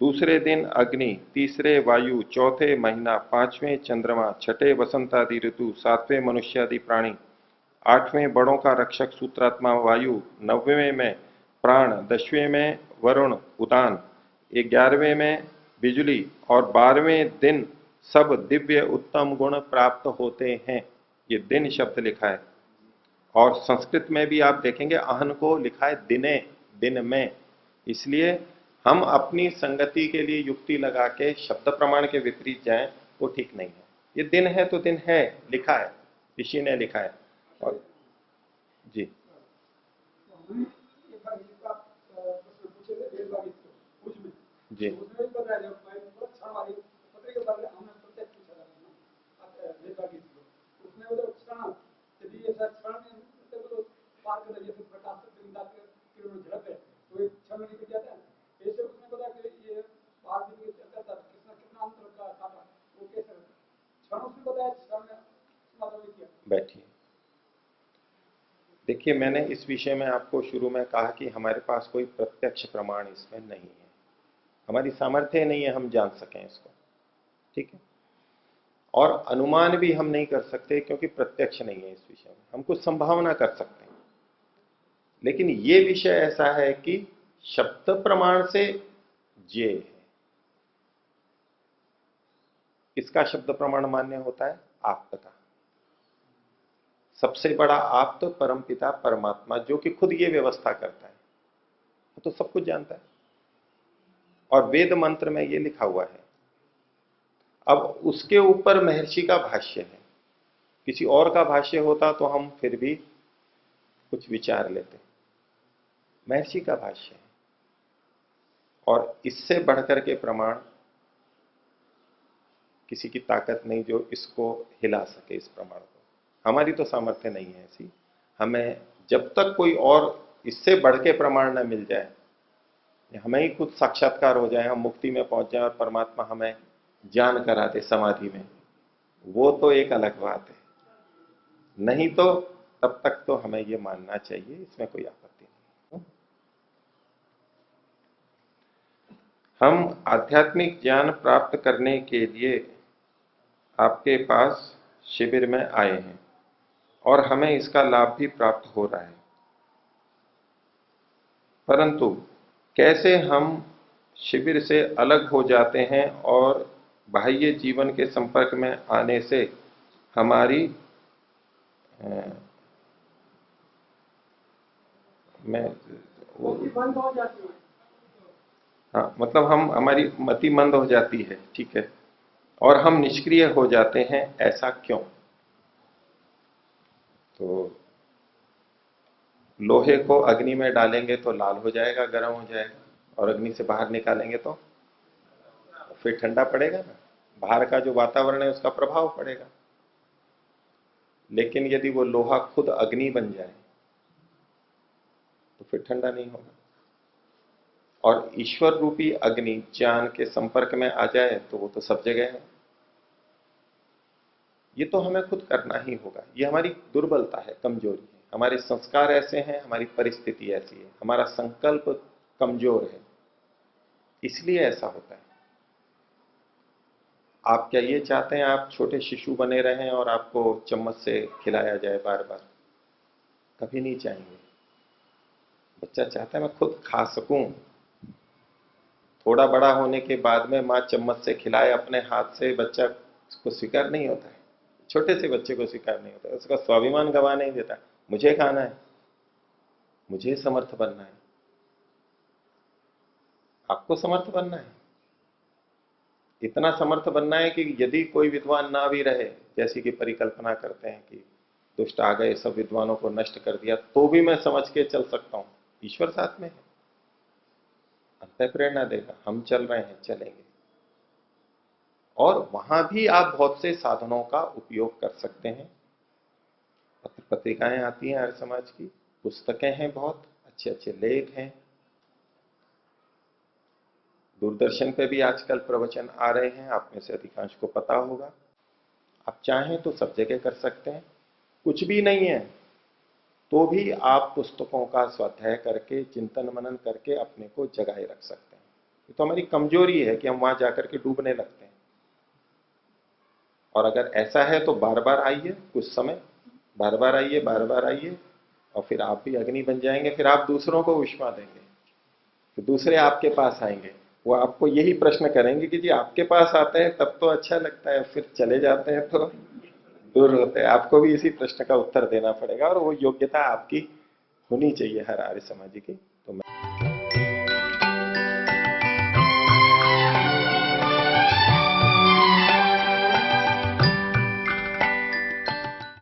दूसरे दिन अग्नि, तीसरे वायु, चौथे महीना, पांचवें चंद्रमा, छठे वसंतादि ऋतु, सातवें मनुष्यादि प्राणी, आठवें बड़ों का रक्षक सूत्रात्मा वायु, नौवें में प्राण, 10वें में वरुण उदान, 11वें में बिजली और 12वें दिन सब दिव्य उत्तम गुण प्राप्त होते हैं। ये दिन शब्द लिखा है। और संस्कृत में भी आप देखेंगे अहन को लिखा है दिने, दिन में। इसलिए हम अपनी संगति के लिए युक्ति लगा के शब्द प्रमाण के विपरीत जाएं वो ठीक नहीं है। ये दिन है तो दिन है, लिखा है, ऋषि ने लिखा है। और जी, जी उसमें भी पता है जब मैं थोड़ा क्षण वाली पत्र के बारे में हमने प्रत्यक्ष पूछा था ना लेखा की थी उसमें वो क्षण यदि ऐसा क्षण में तो पार कर जैसे प्रकाश से जिंदा के झड़प है तो एक क्षण में निकल जाता है ऐसे उसमें पता कि ये 5 दिन के चक्कर था कितना अंतर का था वो कैसे क्षण उसमें बताया क्षण में मतलब किया। बैठिए। देखिए, मैंने इस विषय में आपको शुरू में कहा कि हमारे पास कोई प्रत्यक्ष प्रमाण इसमें नहीं है, हमारी सामर्थ्य नहीं है हम जान सकें इसको, ठीक है। और अनुमान भी हम नहीं कर सकते क्योंकि प्रत्यक्ष नहीं है इस विषय में, हम कुछ संभावना कर सकते हैं। लेकिन ये विषय ऐसा है कि शब्द प्रमाण से जे है, किसका शब्द प्रमाण मान्य होता है? आप्त का। सबसे बड़ा आप्त परमपिता परमात्मा, जो कि खुद ये व्यवस्था करता है, तो सब कुछ जानता है। और वेद मंत्र में ये लिखा हुआ है। अब उसके ऊपर महर्षि का भाष्य है, किसी और का भाष्य होता तो हम फिर भी कुछ विचार लेते, महर्षि का भाष्य है। और इससे बढ़कर के प्रमाण किसी की ताकत नहीं जो इसको हिला सके, इस प्रमाण को। हमारी तो सामर्थ्य नहीं है ऐसी, हमें जब तक कोई और इससे बढ़ के प्रमाण न मिल जाए, हमें ही खुद साक्षात्कार हो जाए, हम मुक्ति में पहुंच जाए और परमात्मा हमें ज्ञान करा दे समाधि में, वो तो एक अलग बात है। नहीं तो तब तक तो हमें ये मानना चाहिए, इसमें कोई आपत्ति नहीं। हम आध्यात्मिक ज्ञान प्राप्त करने के लिए आपके पास शिविर में आए हैं और हमें इसका लाभ भी प्राप्त हो रहा है, परंतु कैसे हम शिविर से अलग हो जाते हैं और बाह्य जीवन के संपर्क में आने से हमारी बंद हो जाती है। हाँ, मतलब हमारी मति मंद हो जाती है, ठीक है, और हम निष्क्रिय हो जाते हैं, ऐसा क्यों? तो लोहे को अग्नि में डालेंगे तो लाल हो जाएगा, गर्म हो जाएगा, और अग्नि से बाहर निकालेंगे तो फिर ठंडा पड़ेगा ना, बाहर का जो वातावरण है उसका प्रभाव पड़ेगा। लेकिन यदि वो लोहा खुद अग्नि बन जाए तो फिर ठंडा नहीं होगा। और ईश्वर रूपी अग्नि ज्ञान के संपर्क में आ जाए तो वो तो सब जगह है। ये तो हमें खुद करना ही होगा, ये हमारी दुर्बलता है, कमजोरी है। हमारे संस्कार ऐसे हैं, हमारी परिस्थिति ऐसी है, हमारा संकल्प कमजोर है, इसलिए ऐसा होता है। आप क्या ये चाहते हैं आप छोटे शिशु बने रहें और आपको चम्मच से खिलाया जाए बार बार? कभी नहीं चाहेंगे। बच्चा चाहता है मैं खुद खा सकूं। थोड़ा बड़ा होने के बाद में माँ चम्मच से खिलाए अपने हाथ से, बच्चा को स्वीकार नहीं होता है, छोटे से बच्चे को स्वीकार नहीं होता है, उसका स्वाभिमान गवा नहीं देता, मुझे खाना है, मुझे समर्थ बनना है। आपको समर्थ बनना है, इतना समर्थ बनना है कि यदि कोई विद्वान ना भी रहे, जैसी कि परिकल्पना करते हैं कि दुष्ट आ गए सब विद्वानों को नष्ट कर दिया, तो भी मैं समझ के चल सकता हूं, ईश्वर साथ में है, अंत प्रेरणा देगा, हम चल रहे हैं, चलेंगे। और वहां भी आप बहुत से साधनों का उपयोग कर सकते हैं। पत्र पत्रिकाएं आती हैं हर समाज की, पुस्तकें हैं, बहुत अच्छे अच्छे लेख हैं, दूरदर्शन पे भी आजकल प्रवचन आ रहे हैं, आप में से अधिकांश को पता होगा। आप चाहें तो सब जगह कर सकते हैं। कुछ भी नहीं है तो भी आप पुस्तकों का स्वाध्याय करके, चिंतन मनन करके अपने को जगाए रख सकते हैं। ये तो हमारी कमजोरी है कि हम वहां जाकर के डूबने लगते हैं। और अगर ऐसा है तो बार बार आइए, कुछ समय बार बार आइए, बार बार आइए, और फिर आप भी अग्नि बन जाएंगे। फिर आप दूसरों को उष्मा देंगे, फिर दूसरे आपके पास आएंगे, वो आपको यही प्रश्न करेंगे कि जी आपके पास आते हैं तब तो अच्छा लगता है, फिर चले जाते हैं तो दूर होते हैं। आपको भी इसी प्रश्न का उत्तर देना पड़ेगा, और वो योग्यता आपकी होनी चाहिए हर आर्य समाजी की। तो मैं